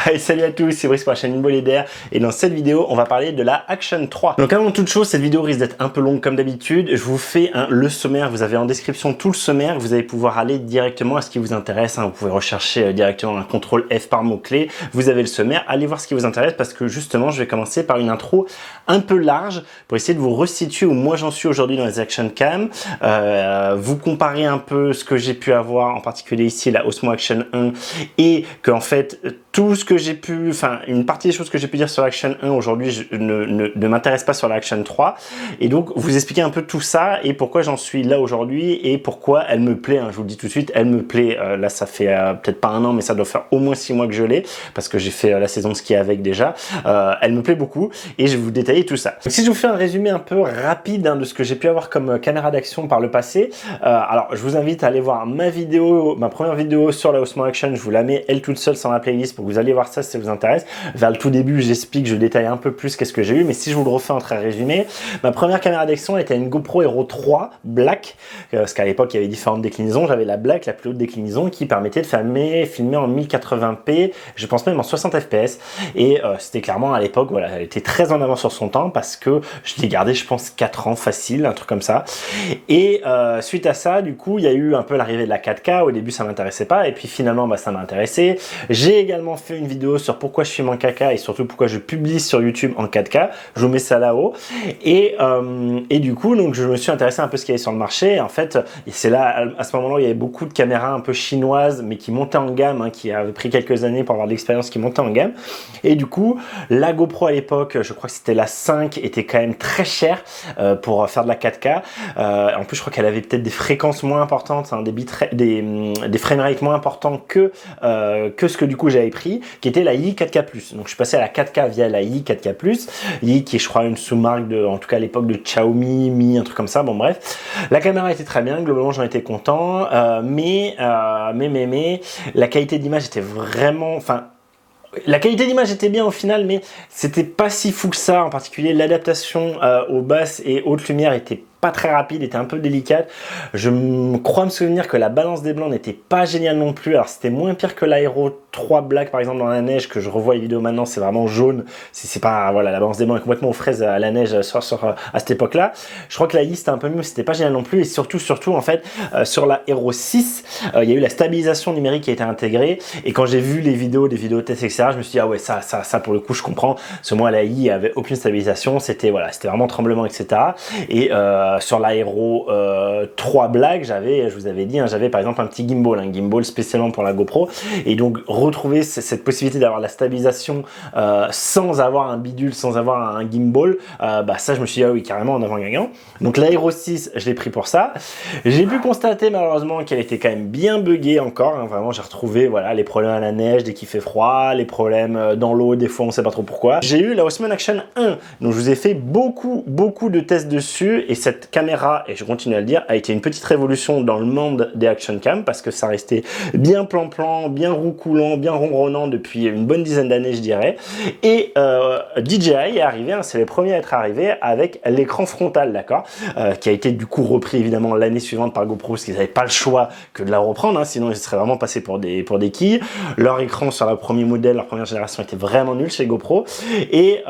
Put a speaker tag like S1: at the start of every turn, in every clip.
S1: Allez, salut à tous, c'est Brice pour la chaîne Inboleader et dans cette vidéo, on va parler de la Action 3. Donc avant toute chose, cette vidéo risque d'être un peu longue comme d'habitude. Je vous fais le sommaire, vous avez en description tout le sommaire, vous allez pouvoir aller directement à ce qui vous intéresse. Vous pouvez rechercher directement un contrôle F par mot-clé, vous avez le sommaire, allez voir ce qui vous intéresse parce que justement, je vais commencer par une intro un peu large pour essayer de vous resituer où moi j'en suis aujourd'hui dans les Action Cam, vous comparer un peu ce que j'ai pu avoir, en particulier ici la Osmo Action 1 et que en fait, tout ce que j'ai pu, enfin une partie des choses que j'ai pu dire sur l'Action 1 aujourd'hui ne m'intéresse pas sur l'Action 3 et donc vous expliquer un peu tout ça et pourquoi j'en suis là aujourd'hui et pourquoi elle me plaît, je vous le dis tout de suite, elle me plaît, là ça fait peut-être pas un an mais ça doit faire au moins 6 mois que je l'ai parce que j'ai fait la saison de ski avec déjà, elle me plaît beaucoup et je vais vous détailler tout ça. Donc, si je vous fais un résumé un peu rapide de ce que j'ai pu avoir comme caméra d'action par le passé, alors je vous invite à aller voir ma vidéo, ma première vidéo sur la Osmo Action, je vous la mets elle toute seule sur ma playlist pour que vous allez voir ça si ça vous intéresse. Vers le tout début, j'explique, je détaille un peu plus qu'est-ce que j'ai eu, mais si je vous le refais en très résumé, ma première caméra d'action était une GoPro Hero 3 Black, parce qu'à l'époque il y avait différentes déclinaisons, j'avais la Black, la plus haute déclinaison, qui permettait de filmer en 1080p, je pense même en 60 fps, et c'était clairement à l'époque, voilà, elle était très en avance sur son temps, parce que je l'ai gardé je pense 4 ans facile, un truc comme ça, et suite à ça, du coup, il y a eu un peu l'arrivée de la 4K, au début ça m'intéressait pas, et puis finalement ça m'a intéressé. J'ai également fait une vidéo sur pourquoi je filme en 4K et surtout pourquoi je publie sur YouTube en 4K. Je vous mets ça là-haut. Et du coup, donc, je me suis intéressé un peu à ce qu'il y avait sur le marché. En fait, c'est là, à ce moment-là, il y avait beaucoup de caméras un peu chinoises, mais qui montaient en gamme, qui avaient pris quelques années pour avoir de l'expérience, qui montaient en gamme. Et du coup, la GoPro à l'époque, je crois que c'était la 5, était quand même très chère pour faire de la 4K. En plus, je crois qu'elle avait peut-être des fréquences moins importantes, des framerate moins importants que ce que du coup j'avais pris, qui était la i4K+. Donc je suis passé à la 4K via la i4K+, i qui est je crois une sous-marque de, en tout cas à l'époque de Xiaomi, Mi, un truc comme ça, bon bref. La caméra était très bien, globalement j'en étais content, mais la qualité d'image était vraiment, enfin, la qualité d'image était bien au final, mais c'était pas si fou que ça, en particulier l'adaptation aux basses et hautes lumières était pas très rapide, était un peu délicate. Je crois me souvenir que la balance des blancs n'était pas géniale non plus. Alors c'était moins pire que l'Aero 3 Black par exemple dans la neige, que je revois les vidéos maintenant, c'est vraiment jaune. C'est pas, voilà, la balance des blancs est complètement aux fraises à la neige à cette époque-là. Je crois que la i c'était un peu mieux, c'était pas génial non plus. Et surtout en fait, sur la Hero 6, il y a eu la stabilisation numérique qui a été intégrée. Et quand j'ai vu des vidéos tests, etc., je me suis dit, ah ouais, ça pour le coup, je comprends. Parce que moi, la i avait aucune stabilisation, c'était voilà, c'était vraiment tremblement, etc. Et sur la Hero 3 Black, je vous avais dit, j'avais par exemple un petit gimbal, un gimbal spécialement pour la GoPro. Et donc, retrouver cette possibilité d'avoir la stabilisation sans avoir un bidule, sans avoir un gimbal, ça, je me suis dit, ah oui, carrément, en avant gagnant. Donc, la Hero 6, je l'ai pris pour ça. J'ai pu constater, malheureusement, qu'elle était quand même bien buggée encore. Vraiment, j'ai retrouvé, voilà, les problèmes à la neige dès qu'il fait froid, les problèmes dans l'eau, des fois, on sait pas trop pourquoi. J'ai eu la Osmo Action 1, donc je vous ai fait beaucoup de tests dessus, et cette caméra, et je continue à le dire, a été une petite révolution dans le monde des action cam parce que ça restait bien plan-plan, bien roucoulant, bien ronronnant depuis une bonne dizaine d'années, je dirais. Et DJI est arrivé, c'est les premiers à être arrivés avec l'écran frontal, d'accord, qui a été du coup repris évidemment l'année suivante par GoPro parce qu'ils n'avaient pas le choix que de la reprendre, sinon ils seraient vraiment passés pour des quilles. Leur écran sur le premier modèle, leur première génération était vraiment nul chez GoPro. Et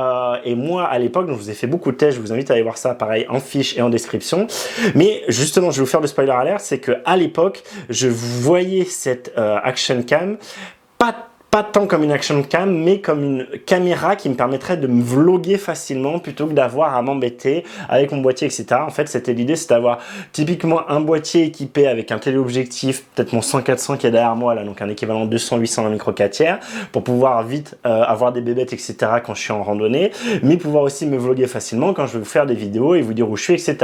S1: moi à l'époque, donc je vous ai fait beaucoup de tests, je vous invite à aller voir ça pareil en fiche et en description. Mais justement, je vais vous faire le spoiler alert, c'est que à l'époque, je voyais cette action cam pas tant comme une action cam, mais comme une caméra qui me permettrait de me vlogger facilement plutôt que d'avoir à m'embêter avec mon boîtier, etc. En fait, c'était l'idée, c'est d'avoir typiquement un boîtier équipé avec un téléobjectif, peut-être mon 100-400 qui est derrière moi, là, donc un équivalent 200-800 micro 4 tiers, pour pouvoir vite avoir des bébêtes, etc. quand je suis en randonnée, mais pouvoir aussi me vlogger facilement quand je vais vous faire des vidéos et vous dire où je suis, etc.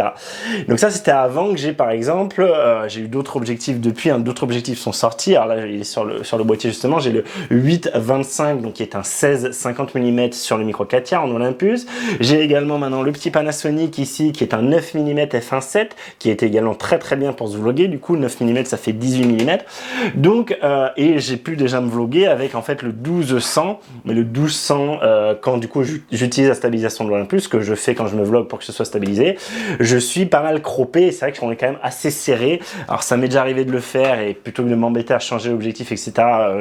S1: Donc ça, c'était avant que j'ai, par exemple, j'ai eu d'autres objectifs depuis, d'autres objectifs sont sortis. Alors là, il est sur le boîtier justement, j'ai le 8-25, donc qui est un 16-50 mm sur le micro 4 tiers en Olympus. J'ai également maintenant le petit Panasonic ici, qui est un 9 mm f1.7, qui est également très bien pour se vlogger. Du coup, 9 mm, ça fait 18 mm. Donc, et j'ai pu déjà me vlogger avec en fait le 1200, mais le 1200, quand du coup j'utilise la stabilisation de l'Olympus, que je fais quand je me vlog pour que ce soit stabilisé, je suis pas mal croppé, et c'est vrai qu'on est quand même assez serré. Alors ça m'est déjà arrivé de le faire, et plutôt que de m'embêter à changer l'objectif, etc.,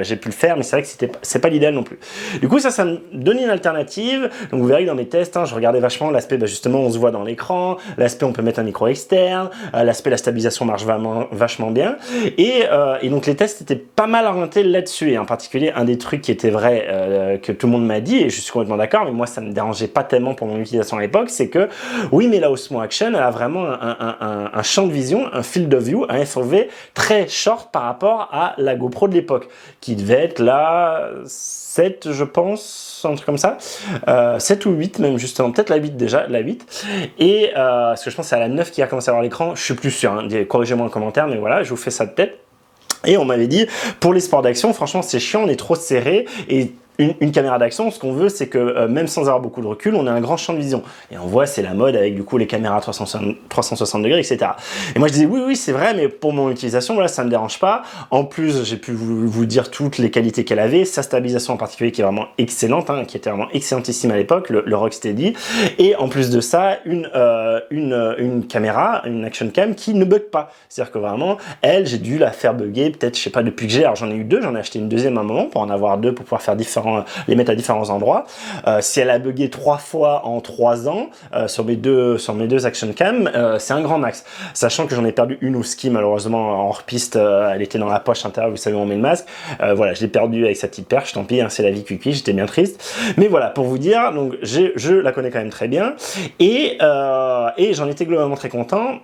S1: j'ai pu le faire, mais c'est vrai que c'est pas l'idéal non plus. Du coup, ça me donne une alternative. Donc vous verrez que dans mes tests, hein, je regardais vachement l'aspect, justement, on se voit dans l'écran, l'aspect on peut mettre un micro externe, l'aspect la stabilisation marche vachement bien. Et donc les tests étaient pas mal orientés là-dessus. Et en particulier, un des trucs qui était vrai, que tout le monde m'a dit, et je suis complètement d'accord, mais moi ça me dérangeait pas tellement pour mon utilisation à l'époque, c'est que oui, mais la Osmo Action, elle a vraiment un champ de vision, un field of view, un FOV très short par rapport à la GoPro de l'époque, qui devait être la 7, je pense, un truc comme ça, 7 ou 8 même justement, peut-être la 8 déjà, la 8, et parce que je pense que c'est à la 9 qui a commencé à avoir l'écran, je suis plus sûr, hein, corrigez-moi en commentaire, mais voilà, je vous fais ça de tête. Et on m'avait dit, pour les sports d'action, franchement c'est chiant, on est trop serré, et une caméra d'action, ce qu'on veut, c'est que même sans avoir beaucoup de recul, on a un grand champ de vision. Et on voit, c'est la mode avec du coup les caméras 360 degrés, etc. Et moi je disais oui, c'est vrai, mais pour mon utilisation, voilà, ça me dérange pas. En plus, j'ai pu vous dire toutes les qualités qu'elle avait, sa stabilisation en particulier qui est vraiment excellente, hein, qui était vraiment excellentissime à l'époque, le Rocksteady. Et en plus de ça, une caméra, une action cam qui ne bug pas. C'est-à-dire que vraiment, elle, j'ai dû la faire bugger, peut-être, je sais pas, depuis que j'ai. Alors j'en ai eu deux, j'en ai acheté une deuxième à un moment pour en avoir deux, pour pouvoir faire les mettre à différents endroits. Si elle a bugué 3 fois en 3 ans sur mes deux action cam, c'est un grand max. Sachant que j'en ai perdu une au ski malheureusement en hors-piste, elle était dans la poche intérieure, vous savez où on met le masque. Voilà, je l'ai perdue avec sa petite perche, tant pis, hein, c'est la vie cuicui, j'étais bien triste. Mais voilà, pour vous dire, donc je la connais quand même très bien et j'en étais globalement très content.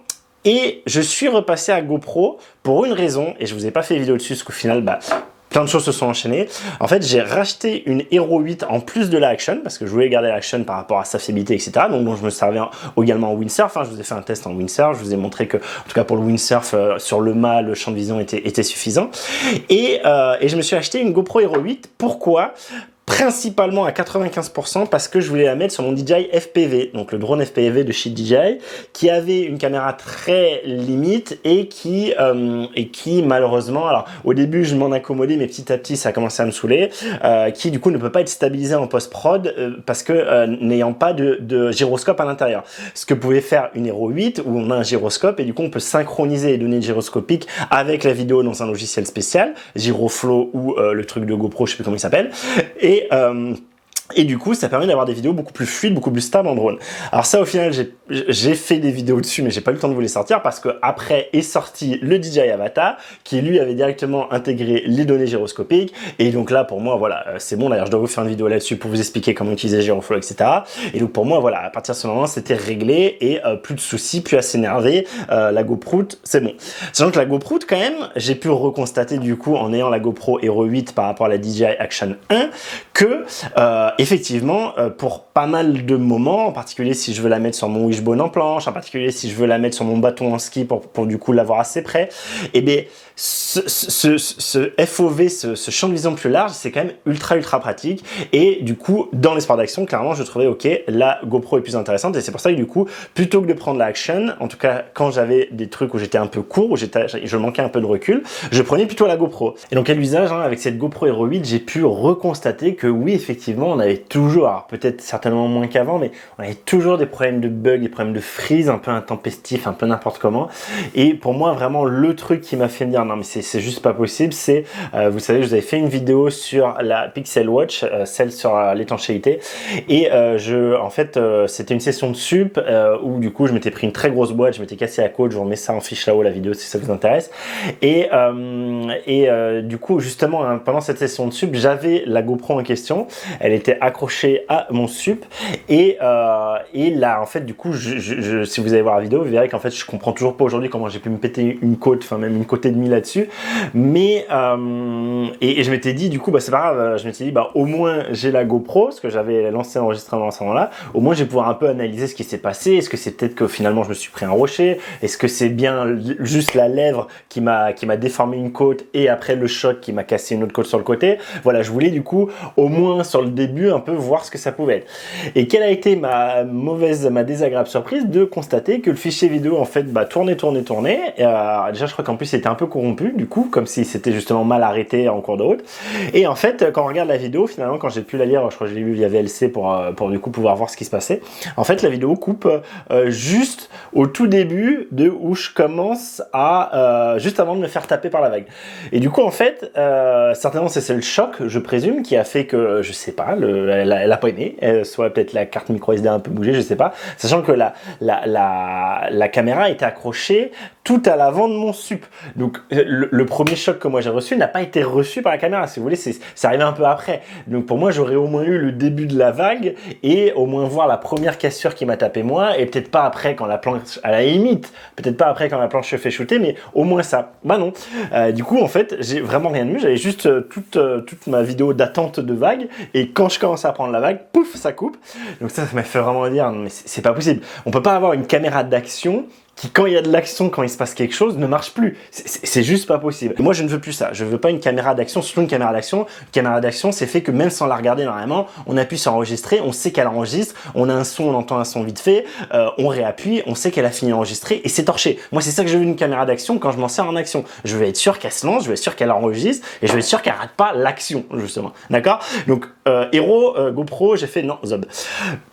S1: Et je suis repassé à GoPro pour une raison, et je vous ai pas fait vidéo dessus, parce qu'au final, plein de choses se sont enchaînées. En fait, j'ai racheté une Hero 8 en plus de la Action, parce que je voulais garder l'Action par rapport à sa fiabilité, etc. Donc, dont je me servais également en windsurf. Hein. Je vous ai fait un test en windsurf. Je vous ai montré que, en tout cas pour le windsurf, sur le mât, le champ de vision était suffisant. Et je me suis acheté une GoPro Hero 8. Pourquoi ? Principalement à 95% parce que je voulais la mettre sur mon DJI FPV, donc le drone FPV de chez DJI, qui avait une caméra très limite et qui malheureusement, alors au début je m'en accommodais, mais petit à petit ça a commencé à me saouler, qui du coup ne peut pas être stabilisé en post-prod parce que n'ayant pas de gyroscope à l'intérieur. Ce que pouvait faire une Hero 8 où on a un gyroscope et du coup on peut synchroniser les données gyroscopiques avec la vidéo dans un logiciel spécial, Gyroflow ou le truc de GoPro, je sais plus comment il s'appelle. Et du coup, ça permet d'avoir des vidéos beaucoup plus fluides, beaucoup plus stables en drone. Alors ça, au final, j'ai fait des vidéos dessus, mais j'ai pas eu le temps de vous les sortir parce que après est sorti le DJI Avata, qui lui avait directement intégré les données gyroscopiques. Et donc là, pour moi, voilà, c'est bon. D'ailleurs, je dois vous faire une vidéo là-dessus pour vous expliquer comment utiliser Gyroflow, etc. Et donc pour moi, voilà, à partir de ce moment, c'était réglé et plus de soucis, plus à s'énerver. La GoPro, c'est bon. Sachant que la GoPro, quand même, j'ai pu reconstater du coup en ayant la GoPro Hero 8 par rapport à la DJI Action 1 que effectivement, pour pas mal de moments, en particulier si je veux la mettre sur mon wishbone en planche, en particulier si je veux la mettre sur mon bâton en ski pour du coup l'avoir assez près, et bien ce FOV, ce champ de vision plus large, c'est quand même ultra pratique. Et du coup, dans les sports d'action, clairement, je trouvais ok, la GoPro est plus intéressante. Et c'est pour ça que du coup, plutôt que de prendre la Action, en tout cas quand j'avais des trucs où j'étais un peu court, où je manquais un peu de recul, je prenais plutôt la GoPro. Et donc à l'usage, hein, avec cette GoPro Hero 8, j'ai pu reconstater que oui, effectivement, on avait toujours, alors peut-être certainement moins qu'avant, mais on avait toujours des problèmes de bug, des problèmes de freeze, un peu intempestifs, un peu n'importe comment. Et pour moi, vraiment, le truc qui m'a fait me dire non mais c'est juste pas possible, c'est, vous savez, je vous avais fait une vidéo sur la Pixel Watch, celle sur l'étanchéité, et en fait, c'était une session de sup où du coup, je m'étais pris une très grosse boîte, je m'étais cassé la côte, je vous remets ça en fiche là-haut, la vidéo, si ça vous intéresse. Et du coup, justement, hein, pendant cette session de sup, j'avais la GoPro en question, elle était accrochée à mon sup, et là, en fait, du coup, si vous allez voir la vidéo, vous verrez qu'en fait, je comprends toujours pas aujourd'hui comment j'ai pu me péter une côte, enfin même une côte et demie là-dessus, mais et je m'étais dit, du coup, c'est pas grave, je m'étais dit, au moins j'ai la GoPro, parce que j'avais lancé l'enregistrement à ce moment-là, au moins je vais pouvoir un peu analyser ce qui s'est passé, est-ce que c'est peut-être que finalement je me suis pris un rocher, est-ce que c'est bien juste la lèvre qui m'a déformé une côte et après le choc qui m'a cassé une autre côte sur le côté. Voilà, je voulais du coup, au moins sur le début, voulu un peu voir ce que ça pouvait être. Et quelle a été ma désagréable surprise de constater que le fichier vidéo en fait tournait. Déjà je crois qu'en plus c'était un peu corrompu du coup, comme si c'était justement mal arrêté en cours de route. Et en fait quand on regarde la vidéo, finalement quand j'ai pu la lire, je crois que je l'ai vu via VLC pour du coup pouvoir voir ce qui se passait. En fait la vidéo coupe juste au tout début de où je commence à juste avant de me faire taper par la vague. Et du coup en fait certainement c'est le choc je présume qui a fait que je sais pas, elle a pas aimé, soit peut-être la carte micro SD a un peu bougé, je sais pas, sachant que la caméra était accrochée tout à l'avant de mon sup. Donc le premier choc que moi j'ai reçu n'a pas été reçu par la caméra, si vous voulez, c'est arrivé un peu après. Donc pour moi j'aurais au moins eu le début de la vague et au moins voir la première cassure qui m'a tapé moi, et peut-être pas après quand la planche, à la limite, peut-être pas après quand la planche se fait shooter, mais au moins ça. Bah non. Du coup en fait j'ai vraiment rien vu, j'avais juste toute ma vidéo d'attente de vague, et quand je commence à prendre la vague, pouf, ça coupe. Donc ça m'a fait vraiment dire, non mais c'est pas possible. On peut pas avoir une caméra d'action qui, quand il y a de l'action, quand il se passe quelque chose, ne marche plus. C'est juste pas possible. Et moi, je ne veux plus ça. Je veux pas une caméra d'action, surtout une caméra d'action. Une caméra d'action, c'est fait que même sans la regarder normalement, on appuie sur enregistrer, on sait qu'elle enregistre, on a un son, on entend un son vite fait, on réappuie, on sait qu'elle a fini d'enregistrer et c'est torché. Moi, c'est ça que je veux d'une caméra d'action quand je m'en sers en action. Je veux être sûr qu'elle se lance, je veux être sûr qu'elle enregistre et je veux être sûr qu'elle rate pas l'action, justement. D'accord? Donc, Hero, GoPro, j'ai fait non, Zob.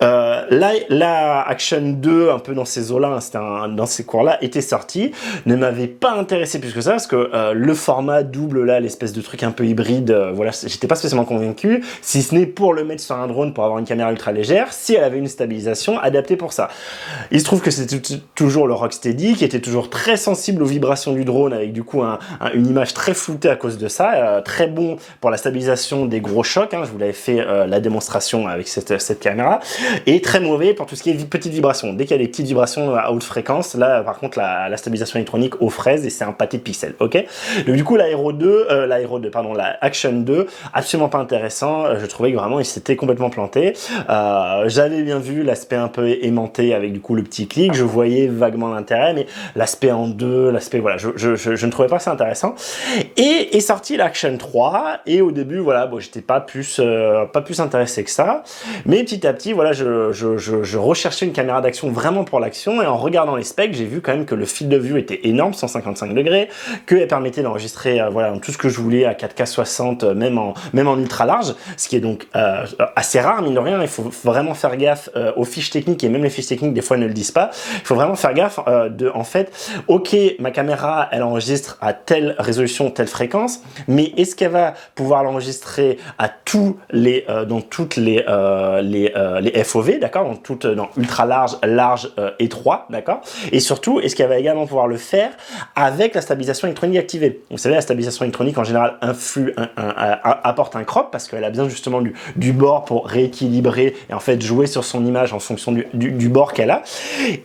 S1: La Action 2, un peu dans ces eaux-là, c'était dans ces cours-là, était sorti, ne m'avait pas intéressé plus que ça, parce que le format double, là, l'espèce de truc un peu hybride, voilà, j'étais pas spécialement convaincu, si ce n'est pour le mettre sur un drone pour avoir une caméra ultra légère, si elle avait une stabilisation adaptée pour ça. Il se trouve que c'était toujours le Rocksteady, qui était toujours très sensible aux vibrations du drone, avec du coup une image très floutée à cause de ça, très bon pour la stabilisation des gros chocs, hein, je vous l'avais fait la démonstration avec cette caméra, et très mauvais pour tout ce qui est petites vibrations. Dès qu'il y a des petites vibrations à haute fréquence, là par contre la stabilisation électronique aux fraises, et c'est un pâté de pixels, ok. Donc du coup la Action 2, absolument pas intéressant, je trouvais que vraiment il s'était complètement planté. J'avais bien vu l'aspect un peu aimanté avec du coup le petit clic, je voyais vaguement l'intérêt, mais l'aspect en deux, l'aspect voilà, je ne trouvais pas ça intéressant. Et est sorti l'Action 3, et au début voilà, bon, j'étais pas plus intéressé que ça, mais petit à petit voilà, je recherchais une caméra d'action vraiment pour l'action, et en regardant les specs, j'ai vu quand même que le field of view était énorme, 155 degrés, qu'elle permettait d'enregistrer voilà, tout ce que je voulais à 4K 60, même en ultra large, ce qui est donc assez rare, mine de rien. Il faut vraiment faire gaffe aux fiches techniques, et même les fiches techniques des fois ne le disent pas. Il faut vraiment faire gaffe en fait, ok, ma caméra elle enregistre à telle résolution, telle fréquence, mais est-ce qu'elle va pouvoir l'enregistrer à tous les dans toutes les FOV, d'accord, dans ultra large, étroit, d'accord, et surtout est-ce qu'elle va également pouvoir le faire avec la stabilisation électronique activée. Vous savez, la stabilisation électronique en général apporte un crop, parce qu'elle a besoin justement du bord pour rééquilibrer et en fait jouer sur son image en fonction du bord qu'elle a.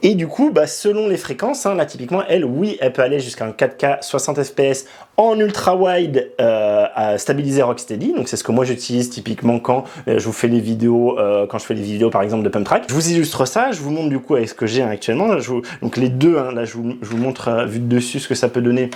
S1: Et du coup, selon les fréquences, hein, là typiquement elle, oui, elle peut aller jusqu'à un 4K 60 fps en ultra wide à stabiliser Rocksteady. Donc c'est ce que moi j'utilise typiquement quand je vous fais les vidéos, quand je fais les vidéos par exemple de Pump Track. Je vous illustre ça, je vous montre du coup avec ce que j'ai actuellement. Là, donc les deux, hein, là je vous montre vu de dessus ce que ça peut donner.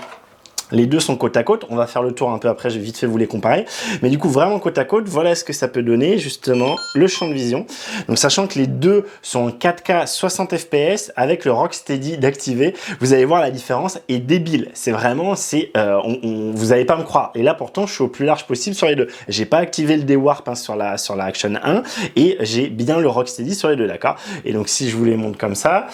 S1: Les deux sont côte à côte, on va faire le tour un peu après, je vais vite fait vous les comparer. Mais du coup, vraiment côte à côte, voilà ce que ça peut donner, justement, le champ de vision. Donc, sachant que les deux sont en 4K 60 fps avec le Rocksteady d'activer, vous allez voir la différence est débile. C'est vraiment, vous n'allez pas me croire. Et là, pourtant, je suis au plus large possible sur les deux. J'ai pas activé le D-Warp hein, sur la Action 1 et j'ai bien le Rocksteady sur les deux, d'accord? Et donc, si je vous les montre comme ça,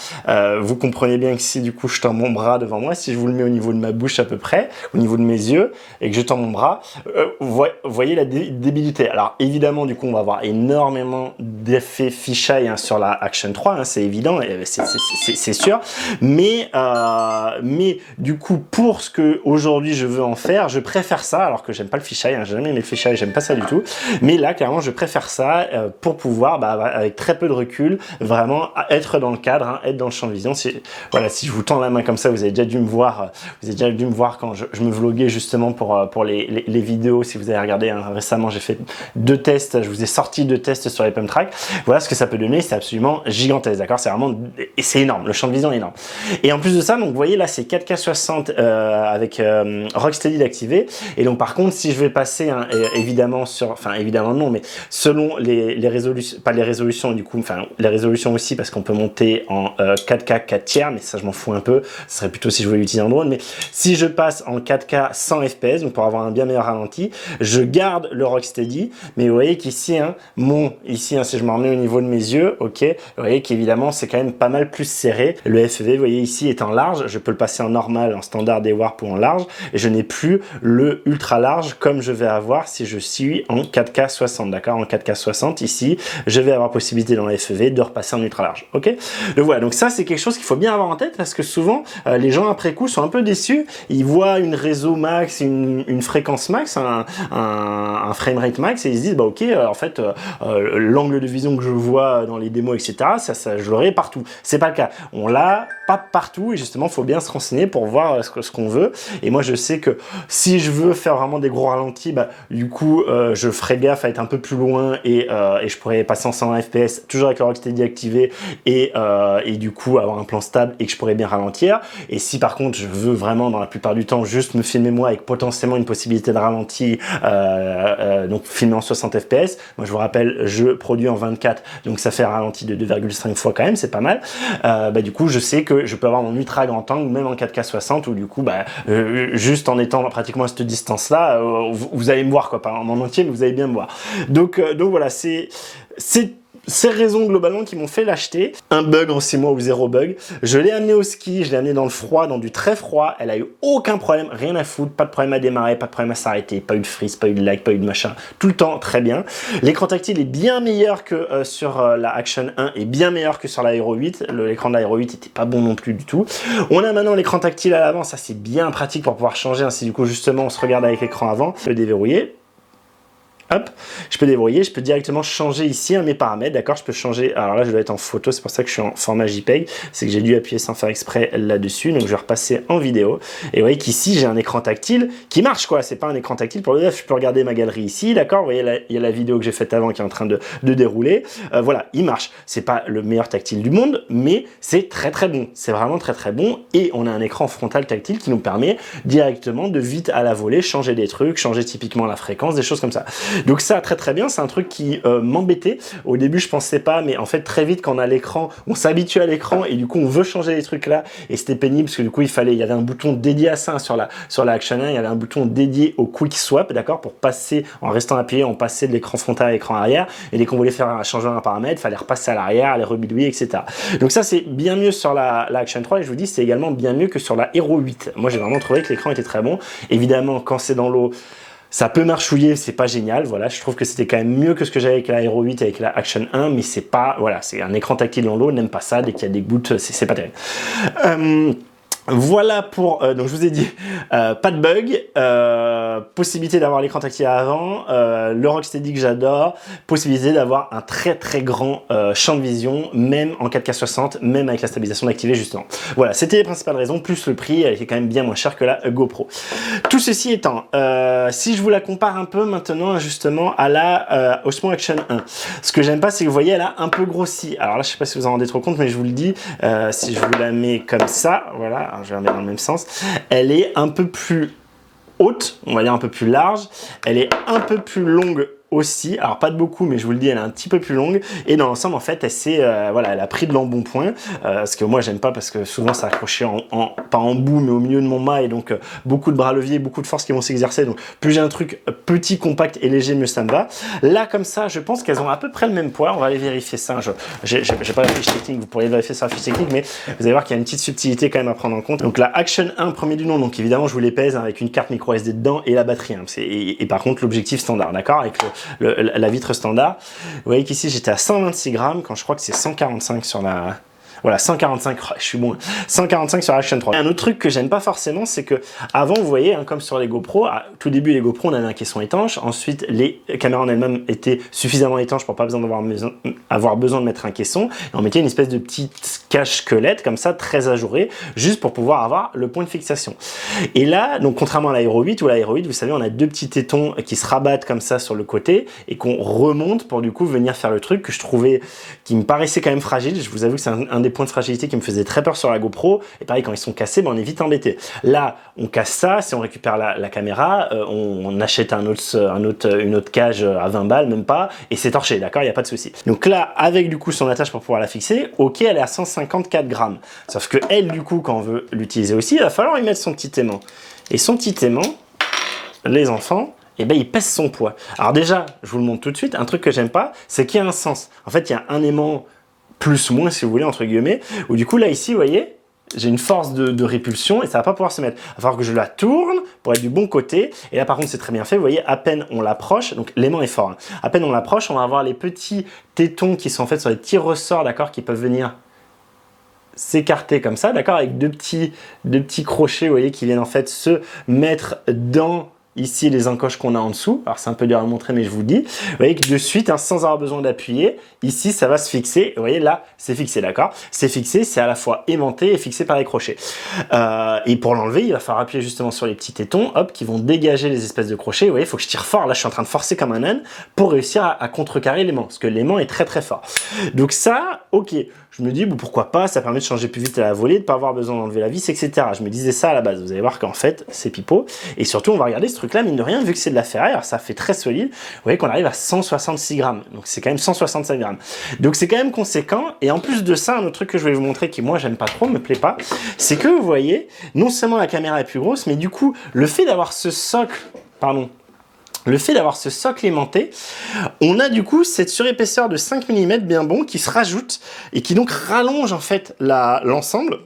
S1: vous comprenez bien que si du coup, je tends mon bras devant moi, si je vous le mets au niveau de ma bouche à peu près, au niveau de mes yeux, et que je tends mon bras, voyez la débilité. Alors évidemment, du coup, on va avoir énormément d'effets fisheye hein, sur la Action 3, hein, c'est évident, c'est sûr, mais du coup, pour ce que aujourd'hui je veux en faire, je préfère ça, alors que j'aime pas le fisheye, hein, j'ai jamais aimé le fisheye, j'aime pas ça du tout, mais là, clairement, je préfère ça pour pouvoir, avec très peu de recul, vraiment être dans le cadre, hein, être dans le champ de vision. Voilà, si je vous tends la main comme ça, vous avez déjà dû me voir quand je me vloguais justement pour les vidéos. Si vous avez regardé récemment, j'ai fait 2 tests, je vous ai sorti 2 tests sur les pump track. Voilà ce que ça peut donner, c'est absolument gigantesque, d'accord? C'est vraiment, et c'est énorme, le champ de vision est énorme. Et en plus de ça, donc vous voyez là, c'est 4K 60 avec Rocksteady d'activer. Et donc par contre, si je vais passer évidemment sur, enfin évidemment non, mais selon les résolutions, pas les résolutions du coup, enfin les résolutions aussi, parce qu'on peut monter en 4K 4 tiers, mais ça je m'en fous un peu, ce serait plutôt si je voulais utiliser un drone. Mais si je passe en 4K 100 fps, donc pour avoir un bien meilleur ralenti, je garde le Rocksteady, mais vous voyez qu'ici, si je me remets au niveau de mes yeux, ok, vous voyez qu'évidemment c'est quand même pas mal plus serré. Le FEV, vous voyez ici, est en large, je peux le passer en normal, en standard des warp ou en large, et je n'ai plus le ultra large comme je vais avoir si je suis en 4K 60, d'accord? En 4K 60 ici, je vais avoir possibilité dans le FEV de repasser en ultra large, ok? Donc voilà, donc ça c'est quelque chose qu'il faut bien avoir en tête parce que souvent les gens après coup sont un peu déçus, ils voient une réseau max, une fréquence max, un framerate max et ils se disent bah ok, en fait l'angle de vision que je vois dans les démos etc, ça je l'aurai partout. C'est pas le cas, on l'a pas partout et justement il faut bien se renseigner pour voir ce qu'on veut. Et moi je sais que si je veux faire vraiment des gros ralentis, bah du coup je ferai gaffe à être un peu plus loin et je pourrais passer en 120 fps toujours avec le Rocksteady activé et du coup avoir un plan stable et que je pourrais bien ralentir. Et si par contre je veux vraiment dans la plupart du temps juste me filmer moi avec potentiellement une possibilité de ralenti, donc filmer en 60 fps, moi je vous rappelle je produis en 24 donc ça fait un ralenti de 2,5 fois quand même, c'est pas mal. Bah du coup je sais que je peux avoir mon ultra grand angle même en 4K 60 ou du coup bah juste en étant pratiquement à cette distance là vous allez me voir quoi, pas en entier mais vous allez bien me voir. Donc voilà, c'est ces raisons globalement qui m'ont fait l'acheter. Un bug en 6 mois ou 0 bug. Je l'ai amené au ski, je l'ai amené dans le froid, dans du très froid. Elle a eu aucun problème, rien à foutre, pas de problème à démarrer, pas de problème à s'arrêter, pas eu de freeze, pas eu de lag, pas eu de machin. Tout le temps, très bien. L'écran tactile est bien meilleur que sur la Action 1 et bien meilleur que sur la Hero 8. L'écran de la Hero 8 était pas bon non plus du tout. On a maintenant l'écran tactile à l'avant, ça c'est bien pratique pour pouvoir changer. Ainsi du coup justement on se regarde avec l'écran avant, le déverrouiller. Hop, je peux déverrouiller, je peux directement changer ici mes paramètres, d'accord? Je peux changer, alors là je dois être en photo, c'est pour ça que je suis en format JPEG, c'est que j'ai dû appuyer sans faire exprès là-dessus, donc je vais repasser en vidéo, et vous voyez qu'ici j'ai un écran tactile qui marche quoi, c'est pas un écran tactile pour le dev, je peux regarder ma galerie ici, d'accord? Vous voyez, il y a la vidéo que j'ai faite avant qui est en train de dérouler, voilà, il marche, c'est pas le meilleur tactile du monde, mais c'est très très bon, c'est vraiment très très bon, et on a un écran frontal tactile qui nous permet directement de vite à la volée changer des trucs, changer typiquement la fréquence, des choses comme ça. Donc ça, très très bien, c'est un truc qui m'embêtait. Au début, je pensais pas, mais en fait, très vite, quand on a l'écran, on s'habitue à l'écran et du coup, on veut changer les trucs là. Et c'était pénible parce que du coup, il y avait un bouton dédié à ça sur la Action 1, il y avait un bouton dédié au Quick Swap, d'accord, pour passer, en restant appuyé, on passait de l'écran frontal à l'écran arrière. Et dès qu'on voulait faire un changement d'un paramètre, il fallait repasser à l'arrière, aller rebidouiller, etc. Donc ça, c'est bien mieux sur la Action 3 et je vous dis, c'est également bien mieux que sur la Hero 8. Moi, j'ai vraiment trouvé que l'écran était très bon. Évidemment, quand c'est dans l'eau, ça peut marchouiller, c'est pas génial, voilà, je trouve que c'était quand même mieux que ce que j'avais avec la Hero 8 avec la Action 1, mais c'est pas, voilà, c'est un écran tactile dans l'eau, n'aime pas ça, dès qu'il y a des gouttes, c'est pas terrible. Voilà pour, donc je vous ai dit, pas de bug, possibilité d'avoir l'écran tactile avant, le Rocksteady que j'adore, possibilité d'avoir un très très grand champ de vision, même en 4K 60, même avec la stabilisation d'activer justement. Voilà, c'était les principales raisons, plus le prix, elle était quand même bien moins chère que la GoPro. Tout ceci étant, si je vous la compare un peu maintenant justement à la Osmo Action 1, ce que j'aime pas c'est que vous voyez elle a un peu grossi. Alors là je sais pas si vous en rendez trop compte mais je vous le dis, si je vous la mets comme ça, voilà, je vais la mettre dans le même sens, elle est un peu plus haute, on va dire un peu plus large, elle est un peu plus longue aussi, alors pas de beaucoup mais je vous le dis elle est un petit peu plus longue et dans l'ensemble en fait elle voilà, elle a pris de l'embonpoint, ce que moi j'aime pas parce que souvent ça accroché pas en bout mais au milieu de mon mât et donc beaucoup de bras leviers, beaucoup de force qui vont s'exercer, donc plus j'ai un truc petit, compact et léger mieux ça me va. Là comme ça je pense qu'elles ont à peu près le même poids, on va aller vérifier ça, j'ai pas la fiche technique, vous pourriez vérifier sur la fiche technique mais vous allez voir qu'il y a une petite subtilité quand même à prendre en compte. Donc la Action 1 premier du nom, donc évidemment je vous les pèse avec une carte micro SD dedans et la batterie, et par contre l'objectif standard, d'accord, avec la vitre standard. Vous voyez qu'ici j'étais à 126 grammes quand je crois que c'est 145 sur la... Voilà, 145, je suis bon. 145 sur Action 3. Un autre truc que j'aime pas forcément, c'est que avant, vous voyez, hein, comme sur les GoPro, tout début les GoPro, on avait un caisson étanche. Ensuite, les caméras en elles-mêmes étaient suffisamment étanches pour pas besoin avoir besoin de mettre un caisson. Et on mettait une espèce de petite cache squelette comme ça, très ajourée, juste pour pouvoir avoir le point de fixation. Et là, donc contrairement à l'Aero 8, où l'Aero 8, vous savez, on a deux petits tétons qui se rabattent comme ça sur le côté et qu'on remonte pour du coup venir faire le truc que je trouvais, qui me paraissait quand même fragile. Je vous avoue que c'est un des points de fragilité qui me faisait très peur sur la GoPro. Et pareil, quand ils sont cassés, ben on est vite embêté. Là, on casse ça. Si on récupère la caméra, on achète une autre cage à 20 balles, même pas, et c'est torché, d'accord, il n'y a pas de souci. Donc là, avec du coup son attache pour pouvoir la fixer, ok, elle est à 154 grammes. Sauf que elle, du coup, quand on veut l'utiliser aussi, il va falloir y mettre son petit aimant. Et son petit aimant, les enfants, eh ben, il pèse son poids. Alors déjà, je vous le montre tout de suite, un truc que j'aime pas, c'est qu'il y a un sens. En fait, il y a un aimant plus ou moins, si vous voulez, entre guillemets, où du coup, là, ici, vous voyez, j'ai une force de répulsion et ça va pas pouvoir se mettre. Il va falloir que je la tourne pour être du bon côté. Et là, par contre, c'est très bien fait. Vous voyez, à peine on l'approche, donc l'aimant est fort. Hein. À peine on l'approche, on va avoir les petits tétons qui sont en fait sur les petits ressorts, d'accord, qui peuvent venir s'écarter comme ça, d'accord, avec deux petits crochets, vous voyez, qui viennent en fait se mettre dans ici les encoches qu'on a en dessous. Alors c'est un peu dur à montrer, mais je vous le dis. Vous voyez que de suite, hein, sans avoir besoin d'appuyer, ici ça va se fixer. Vous voyez là, c'est fixé, d'accord. C'est fixé, c'est à la fois aimanté et fixé par les crochets. Et pour l'enlever, il va falloir appuyer justement sur les petits tétons, hop, qui vont dégager les espèces de crochets. Vous voyez, il faut que je tire fort. Là, je suis en train de forcer comme un âne pour réussir à contrecarrer l'aimant, parce que l'aimant est très très fort. Donc ça, ok. Je me dis, bon, pourquoi pas, ça permet de changer plus vite à la volée, de ne pas avoir besoin d'enlever la vis, etc. Je me disais ça à la base. Vous allez voir qu'en fait, c'est pipeau. Et surtout, on va regarder ce truc-là, mine de rien, vu que c'est de la ferraille, alors ça fait très solide. Vous voyez qu'on arrive à 166 grammes. Donc c'est quand même 165 grammes. Donc c'est quand même conséquent. Et en plus de ça, un autre truc que je vais vous montrer qui, moi, j'aime pas trop, me plaît pas, c'est que vous voyez, non seulement la caméra est plus grosse, mais du coup, le fait d'avoir ce socle, le fait d'avoir ce socle aimanté, on a du coup cette surépaisseur de 5 mm bien bon qui se rajoute et qui donc rallonge en fait l'ensemble.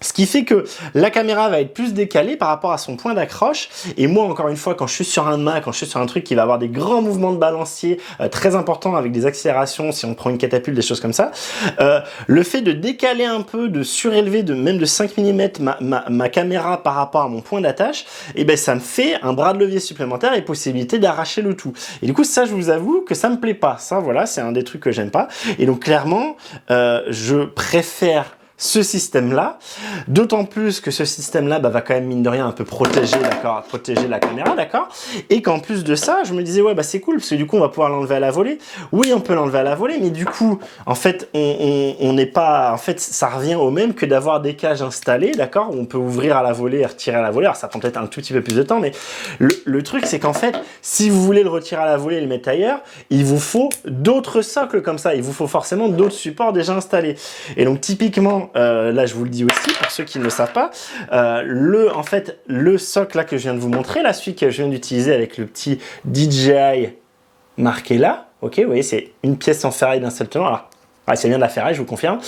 S1: Ce qui fait que la caméra va être plus décalée par rapport à son point d'accroche. Et moi, encore une fois, quand je suis sur un mât, quand je suis sur un truc qui va avoir des grands mouvements de balancier très importants avec des accélérations, si on prend une catapulte, des choses comme ça, le fait de décaler un peu, de surélever même de 5 mm ma caméra par rapport à mon point d'attache, et ben ça me fait un bras de levier supplémentaire et possibilité d'arracher le tout. Et du coup, ça, je vous avoue que ça me plaît pas. Ça, voilà, c'est un des trucs que j'aime pas. Et donc, clairement, je préfère ce système-là, d'autant plus que ce système-là va quand même, mine de rien, un peu protéger, d'accord, protéger la caméra, d'accord, et qu'en plus de ça, je me disais, ouais, bah c'est cool, parce que du coup, on va pouvoir l'enlever à la volée. Oui, on peut l'enlever à la volée, mais du coup, en fait, on n'est pas, en fait, ça revient au même que d'avoir des cages installées, d'accord, où on peut ouvrir à la volée et retirer à la volée. Alors, ça prend peut-être un tout petit peu plus de temps, mais le truc, c'est qu'en fait, si vous voulez le retirer à la volée et le mettre ailleurs, il vous faut d'autres socles comme ça, il vous faut forcément d'autres supports déjà installés. Et donc, typiquement, là je vous le dis aussi pour ceux qui ne le savent pas, en fait le socle là que je viens de vous montrer, là celui que je viens d'utiliser avec le petit DJI marqué là, ok, vous voyez c'est une pièce en ferraille d'un seul tenant. Alors c'est bien de la ferraille, je vous confirme.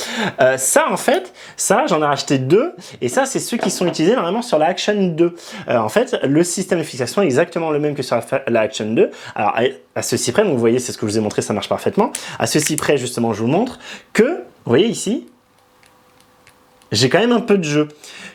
S1: Ça, en fait, ça, j'en ai acheté deux. Et ça, c'est ceux qui sont utilisés normalement sur la Action 2. En fait, le système de fixation est exactement le même que sur la Action 2. Alors, à ceci près, donc vous voyez, c'est ce que je vous ai montré, ça marche parfaitement. À ceci près, justement, je vous montre que, vous voyez ici, j'ai quand même un peu de jeu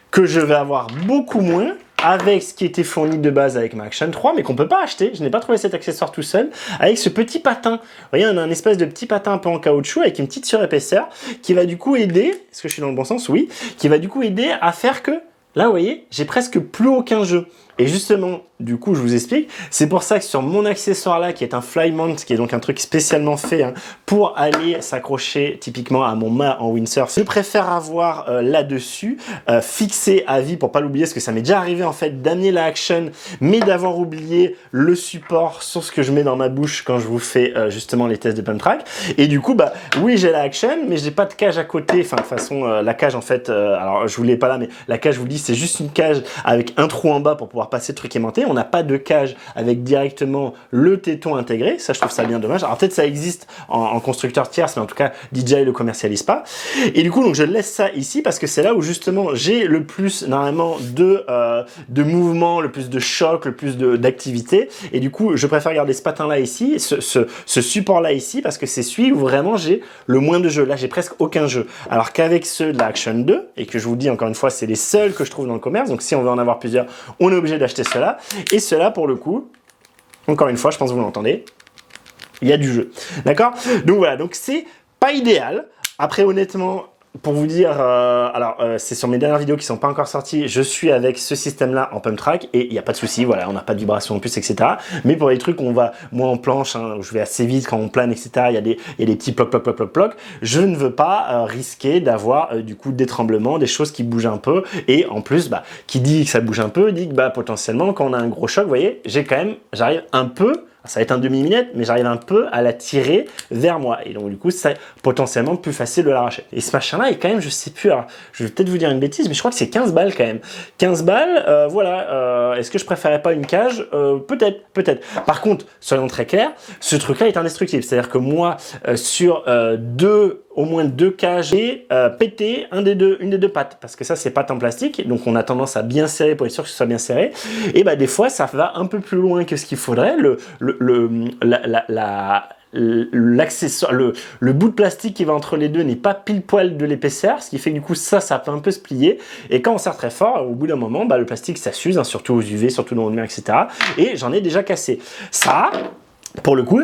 S1: que je vais avoir beaucoup moins avec ce qui était fourni de base avec ma Action 3, mais qu'on ne peut pas acheter. Je n'ai pas trouvé cet accessoire tout seul, avec ce petit patin. Vous voyez, on a un espèce de petit patin un peu en caoutchouc avec une petite surépaisseur qui va du coup aider, est-ce que je suis dans le bon sens? Oui, qui va du coup aider à faire que, là vous voyez, j'ai presque plus aucun jeu. Et justement, du coup, je vous explique, c'est pour ça que sur mon accessoire là, qui est un fly mount, qui est donc un truc spécialement fait pour aller s'accrocher typiquement à mon mât en windsurf, je préfère avoir là-dessus fixé à vie pour pas l'oublier, parce que ça m'est déjà arrivé en fait d'amener la Action, mais d'avoir oublié le support sur ce que je mets dans ma bouche quand je vous fais justement les tests de pump track. Et du coup, bah oui, j'ai la Action, mais j'ai pas de cage à côté. Enfin, de toute façon, la cage en fait, alors je vous l'ai pas là, mais la cage, je vous le dis, c'est juste une cage avec un trou en bas pour pouvoir pouvoir passer le truc aimanté. On n'a pas de cage avec directement le téton intégré. Ça, je trouve ça bien dommage. Alors peut-être ça existe en constructeur tierce, mais en tout cas, DJI le commercialise pas. Et du coup, donc je laisse ça ici parce que c'est là où justement j'ai le plus normalement de mouvement, le plus de choc, le plus d'activité. Et du coup, je préfère garder ce patin-là ici, ce support-là ici, parce que c'est celui où vraiment j'ai le moins de jeu. Là, j'ai presque aucun jeu. Alors qu'avec ceux de la Action 2, et que je vous dis encore une fois, c'est les seuls que je trouve dans le commerce. Donc si on veut en avoir plusieurs, on est obligé d'acheter ceux-là. Et ceux-là, pour le coup, encore une fois, je pense que vous l'entendez, il y a du jeu. D'accord? Donc voilà, donc c'est pas idéal. Après, honnêtement, pour vous dire, c'est sur mes dernières vidéos qui sont pas encore sorties, je suis avec ce système-là en pump track et il n'y a pas de souci, voilà, on n'a pas de vibration en plus, etc. Mais pour les trucs où on va, moi en planche, hein, où je vais assez vite quand on plane, etc., il y a des petits ploc, ploc, ploc, ploc, ploc, je ne veux pas risquer d'avoir du coup des tremblements, des choses qui bougent un peu et en plus, bah, qui dit que ça bouge un peu, dit que bah, potentiellement quand on a un gros choc, vous voyez, j'arrive un peu, ça va être un demi-millimètre, mais j'arrive un peu à la tirer vers moi. Et donc, du coup, c'est potentiellement plus facile de l'arracher. Et ce machin-là est quand même, je sais plus, alors, je vais peut-être vous dire une bêtise, mais je crois que c'est 15 balles quand même. 15 balles, voilà. Est-ce que je préférais pas une cage? Peut-être, peut-être. Par contre, soyons très clairs, ce truc-là est indestructible. C'est-à-dire que moi, sur au moins deux cages et péter une des deux pattes, parce que ça c'est pattes en plastique, donc on a tendance à bien serrer pour être sûr que ce soit bien serré, et bah des fois ça va un peu plus loin que ce qu'il faudrait, l'accessoire, le bout de plastique qui va entre les deux n'est pas pile poil de l'épaisseur, ce qui fait que du coup ça peut un peu se plier, et quand on serre très fort, au bout d'un moment, bah, le plastique ça s'use, hein, surtout aux UV, surtout dans le mer, etc. Et j'en ai déjà cassé. Ça, pour le coup,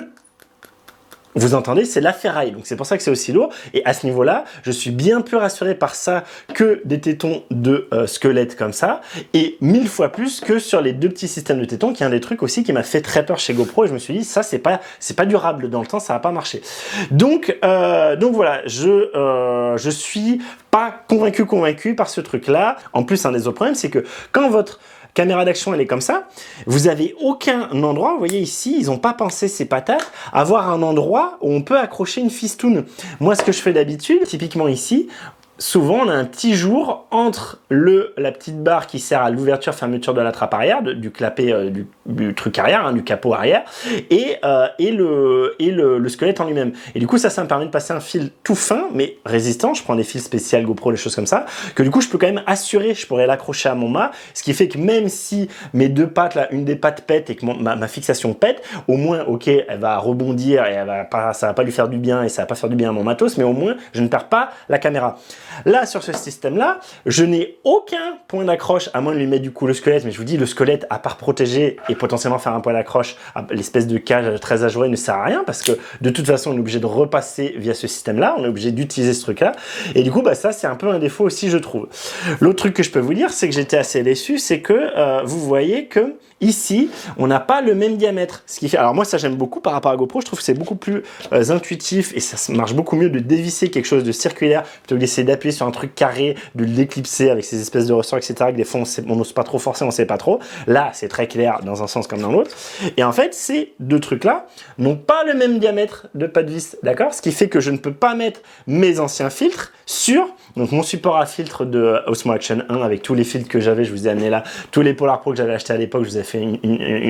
S1: vous entendez, c'est la ferraille, donc c'est pour ça que c'est aussi lourd. Et à ce niveau-là, je suis bien plus rassuré par ça que des tétons de squelette comme ça, et 1000 fois plus que sur les deux petits systèmes de tétons, qui est un des trucs aussi qui m'a fait très peur chez GoPro. Et je me suis dit, ça c'est pas durable dans le temps, ça va pas marcher. Donc voilà, je suis pas convaincu par ce truc-là. En plus, un des autres problèmes, c'est que quand votre caméra d'action, elle est comme ça, vous avez aucun endroit, vous voyez ici, ils n'ont pas pensé ces patates, avoir un endroit où on peut accrocher une fistoune. Moi, ce que je fais d'habitude, typiquement ici, souvent on a un petit jour entre la petite barre qui sert à l'ouverture-fermeture de la trappe arrière, du clapet du truc arrière, hein, du capot arrière, et le squelette en lui-même. Et du coup ça me permet de passer un fil tout fin, mais résistant. Je prends des fils spéciaux GoPro, des choses comme ça, que du coup je peux quand même assurer, je pourrais l'accrocher à mon mât, ce qui fait que même si mes deux pattes, là, une des pattes pète et que ma fixation pète, au moins, ok, elle va rebondir et ça va pas lui faire du bien et ça va pas faire du bien à mon matos, mais au moins je ne perds pas la caméra. Là, sur ce système-là, je n'ai aucun point d'accroche, à moins de lui mettre du coup le squelette, mais je vous dis, le squelette, à part protéger et potentiellement faire un point d'accroche, l'espèce de cage très ajourée ne sert à rien, parce que de toute façon, on est obligé de repasser via ce système-là, on est obligé d'utiliser ce truc-là, et du coup, bah, ça, c'est un peu un défaut aussi, je trouve. L'autre truc que je peux vous dire, c'est que j'étais assez déçu, c'est que vous voyez que ici, on n'a pas le même diamètre, ce qui fait, alors moi, ça j'aime beaucoup par rapport à GoPro, je trouve que c'est beaucoup plus intuitif, et ça marche beaucoup mieux de dévisser quelque chose de circulaire, plutôt que d'essayer d'appuyer sur un truc carré, de l'éclipser avec ces espèces de ressorts, etc., que des fois on n'ose pas trop forcer, on sait pas trop. Là, c'est très clair dans un sens comme dans l'autre. Et en fait, ces deux trucs-là n'ont pas le même diamètre de pas de vis, d'accord? Ce qui fait que je ne peux pas mettre mes anciens filtres sur, donc mon support à filtre de Osmo Action 1 avec tous les filtres que j'avais, je vous ai amené là, tous les Polar Pro que j'avais acheté à l'époque, je vous ai fait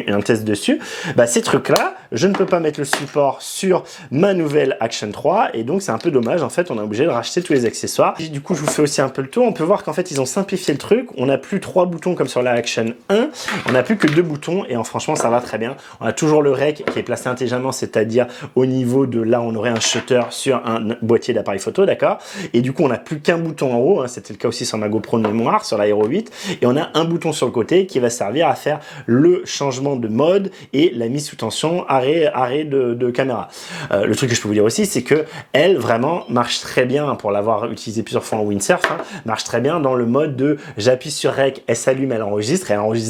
S1: un test dessus. Bah, ces trucs-là, je ne peux pas mettre le support sur ma nouvelle Action 3, et donc c'est un peu dommage. En fait, on est obligé de racheter tous les accessoires. Et du coup, je vous fais aussi un peu le tour. On peut voir qu'en fait, ils ont simplifié le truc. On n'a plus 3 boutons comme sur la Action 1. On n'a plus que 2 boutons, et franchement, ça va très bien. On a toujours le rec qui est placé intelligemment, c'est-à-dire au niveau de là, on aurait un shutter sur un boîtier d'appareil photo, d'accord? Et du coup, on n'a plus qu'un bouton en haut. Hein. C'était le cas aussi sur ma GoPro de mémoire, sur la Hero 8. Et on a un bouton sur le côté qui va servir à faire le changement de mode et la mise sous tension, arrêt de caméra. Le truc que je peux vous dire aussi, c'est que elle vraiment marche très bien, pour l'avoir utilisé plusieurs fois en windsurf, hein, marche très bien dans le mode de j'appuie sur rec, elle s'allume, elle enregistre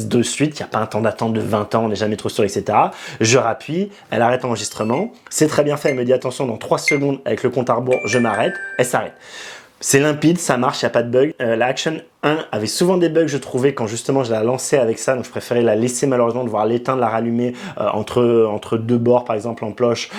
S1: de suite, il n'y a pas un temps d'attente de 20 ans, on n'est jamais trop sûr, etc. Je rappuie, elle arrête l'enregistrement, c'est très bien fait, elle me dit attention, dans 3 secondes avec le compte à rebours, je m'arrête, elle s'arrête. C'est limpide, ça marche, il n'y a pas de bug. La Action 1 avait souvent des bugs, je trouvais, quand justement je la lançais avec ça, donc je préférais la laisser malheureusement, devoir l'éteindre, la rallumer entre deux bords par exemple en cloche,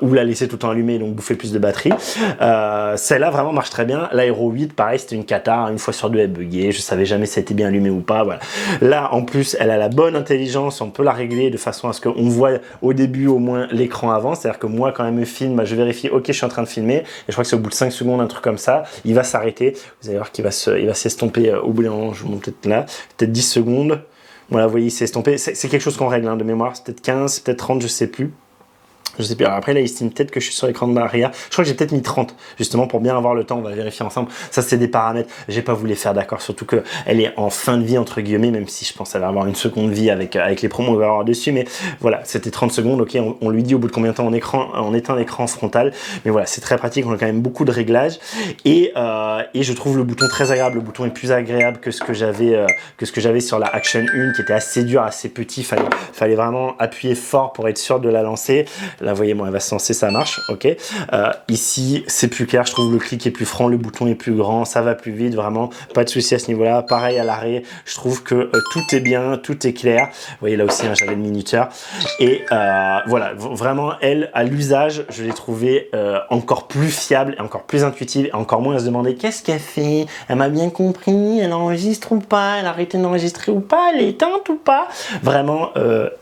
S1: ou la laisser tout le temps allumée, donc bouffer plus de batterie. Celle-là vraiment marche très bien. L'Aero 8, pareil, c'était une cata, une fois sur deux elle buguait, je savais jamais si elle était bien allumée ou pas, voilà. Là en plus elle a la bonne intelligence, on peut la régler de façon à ce qu'on voit au début au moins l'écran avant, c'est-à-dire que moi quand elle me filme, je vérifie, ok je suis en train de filmer, et je crois que c'est au bout de 5 secondes, un truc comme ça, il va s'arrêter, vous allez voir qu'il va s'estomper au bout d'un moment, je vous montre peut-être là, peut-être 10 secondes, voilà vous voyez il s'est estompé, c'est quelque chose qu'on règle hein, de mémoire, c'est peut-être 15, peut-être 30, je sais plus. Je sais plus. Alors après là, il estime peut-être que je suis sur l'écran d'arrière. Je crois que j'ai peut-être mis 30, justement pour bien avoir le temps. On va vérifier ensemble. Ça, c'est des paramètres. J'ai pas voulu les faire, d'accord. Surtout que elle est en fin de vie entre guillemets, même si je pense qu'elle va avoir une seconde vie avec les promos qu'on va avoir dessus. Mais voilà, c'était 30 secondes. Ok, on lui dit au bout de combien de temps on éteint l'écran frontal. Mais voilà, c'est très pratique. On a quand même beaucoup de réglages et je trouve le bouton très agréable. Le bouton est plus agréable que ce que j'avais sur la Action 1, qui était assez dur, assez petit. Fallait vraiment appuyer fort pour être sûr de la lancer. Là, vous voyez, moi, elle va se lancer, ça marche, ok. Ici, c'est plus clair, je trouve le clic est plus franc, le bouton est plus grand, ça va plus vite, vraiment, pas de souci à ce niveau-là. Pareil à l'arrêt, je trouve que tout est bien, tout est clair. Vous voyez, là aussi, hein, j'avais le minuteur. Et voilà, vraiment, elle, à l'usage, je l'ai trouvée encore plus fiable, et encore plus intuitive, et encore moins à se demander qu'est-ce qu'elle fait, elle m'a bien compris, elle enregistre ou pas, elle a arrêté d'enregistrer ou pas, elle est éteinte ou pas. Vraiment,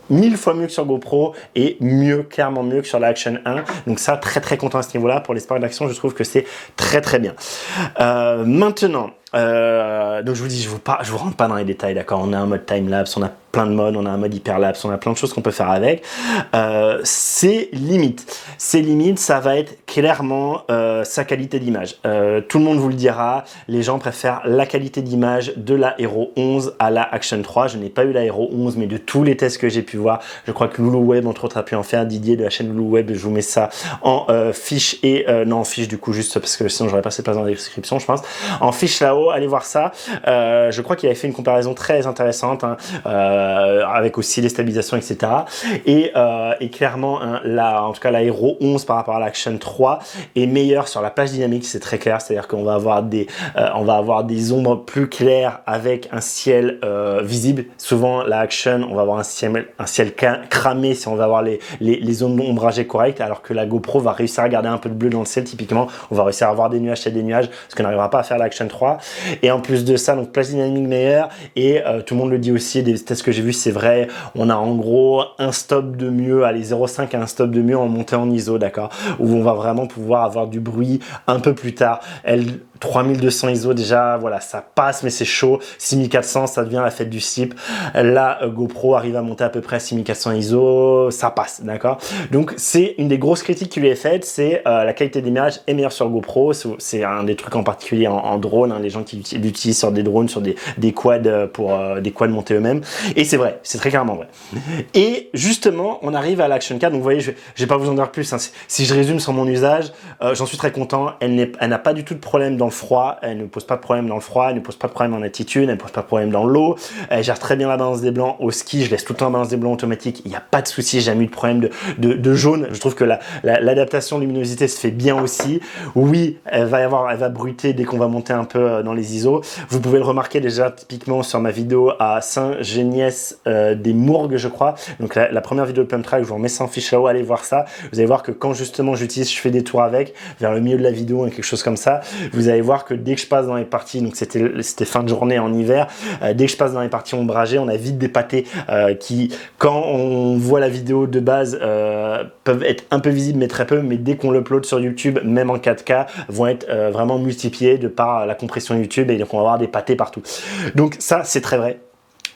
S1: 1000 fois mieux que sur GoPro, et mieux, clairement mieux que sur la Action 1. Donc ça, très content à ce niveau-là. Pour les sports d'action, je trouve que c'est très bien. Maintenant, donc je vous dis, je vous rentre pas dans les détails, d'accord. On a un mode time-lapse, on a plein de modes, on a un mode hyperlapse, on a plein de choses qu'on peut faire avec. Ses limites, ça va être clairement sa qualité d'image. Tout le monde vous le dira, les gens préfèrent la qualité d'image de la Hero 11 à la Action 3. Je n'ai pas eu la Hero 11, mais de tous les tests que j'ai pu voir, je crois que Loulou Web, entre autres, a pu en faire. Didier de la chaîne Loulou Web, je vous mets ça en fiche et non en fiche du coup, juste parce que sinon j'aurais pas cette place dans la description, je pense. En fiche là-haut, allez voir ça. Je crois qu'il avait fait une comparaison très intéressante, hein, avec aussi les stabilisations, etc. Et clairement, hein, en tout cas la Hero 11 par rapport à l'Action 3 est meilleure sur la plage dynamique, c'est très clair, c'est-à-dire qu'on va avoir des ombres plus claires avec un ciel visible. Souvent la Action, on va avoir un ciel cramé si on va avoir les zones ombragées correctes, alors que la GoPro va réussir à garder un peu de bleu dans le ciel. Typiquement, on va réussir à avoir des nuages, ce qu'on n'arrivera pas à faire l'Action 3. Et en plus de ça, donc plage dynamique meilleure, et tout le monde le dit aussi, des tests que j'ai vus, c'est vrai, on a en gros un stop de mieux, allez 0,5 à un stop de mieux en montée en ISO, d'accord, où on va vraiment pouvoir avoir du bruit un peu plus tard. 3200 ISO déjà, voilà, ça passe, mais c'est chaud. 6400, ça devient la fête du slip. Là, GoPro arrive à monter à peu près à 6400 ISO, ça passe, d'accord. Donc c'est une des grosses critiques qui lui est faite, c'est la qualité d'image est meilleure sur GoPro. C'est un des trucs en particulier en drone, hein, les gens qui l'utilisent sur des drones, sur des quads pour des quads montés eux-mêmes. Et c'est vrai, c'est très clairement vrai. Et justement, on arrive à l'Action 4. Donc vous voyez, je vais pas vous en dire plus, hein. Si je résume sur mon usage, j'en suis très content. Elle n'a pas du tout de problème dans le froid, elle ne pose pas de problème dans le froid, elle ne pose pas de problème en altitude, elle ne pose pas de problème dans l'eau, elle gère très bien la balance des blancs au ski, je laisse tout le temps la balance des blancs automatique, il n'y a pas de souci, j'ai jamais eu de problème de jaune. Je trouve que l'adaptation luminosité se fait bien aussi. Oui, elle va bruiter dès qu'on va monter un peu dans les ISO. Vous pouvez le remarquer déjà typiquement sur ma vidéo à Saint-Géniès des Mourgues, je crois. Donc la première vidéo de Pump Track, je vous remets ça en fiche là-haut, allez voir ça. Vous allez voir que quand justement je fais des tours avec, vers le milieu de la vidéo, quelque chose comme ça, vous allez voir que dès que je passe dans les parties, donc c'était fin de journée en hiver, dès que je passe dans les parties ombragées, on a vite des pâtés qui, quand on voit la vidéo de base, peuvent être un peu visibles mais très peu, mais dès qu'on l'upload sur YouTube, même en 4K, vont être vraiment multipliés de par la compression YouTube, et donc on va avoir des pâtés partout. Donc ça, c'est très vrai.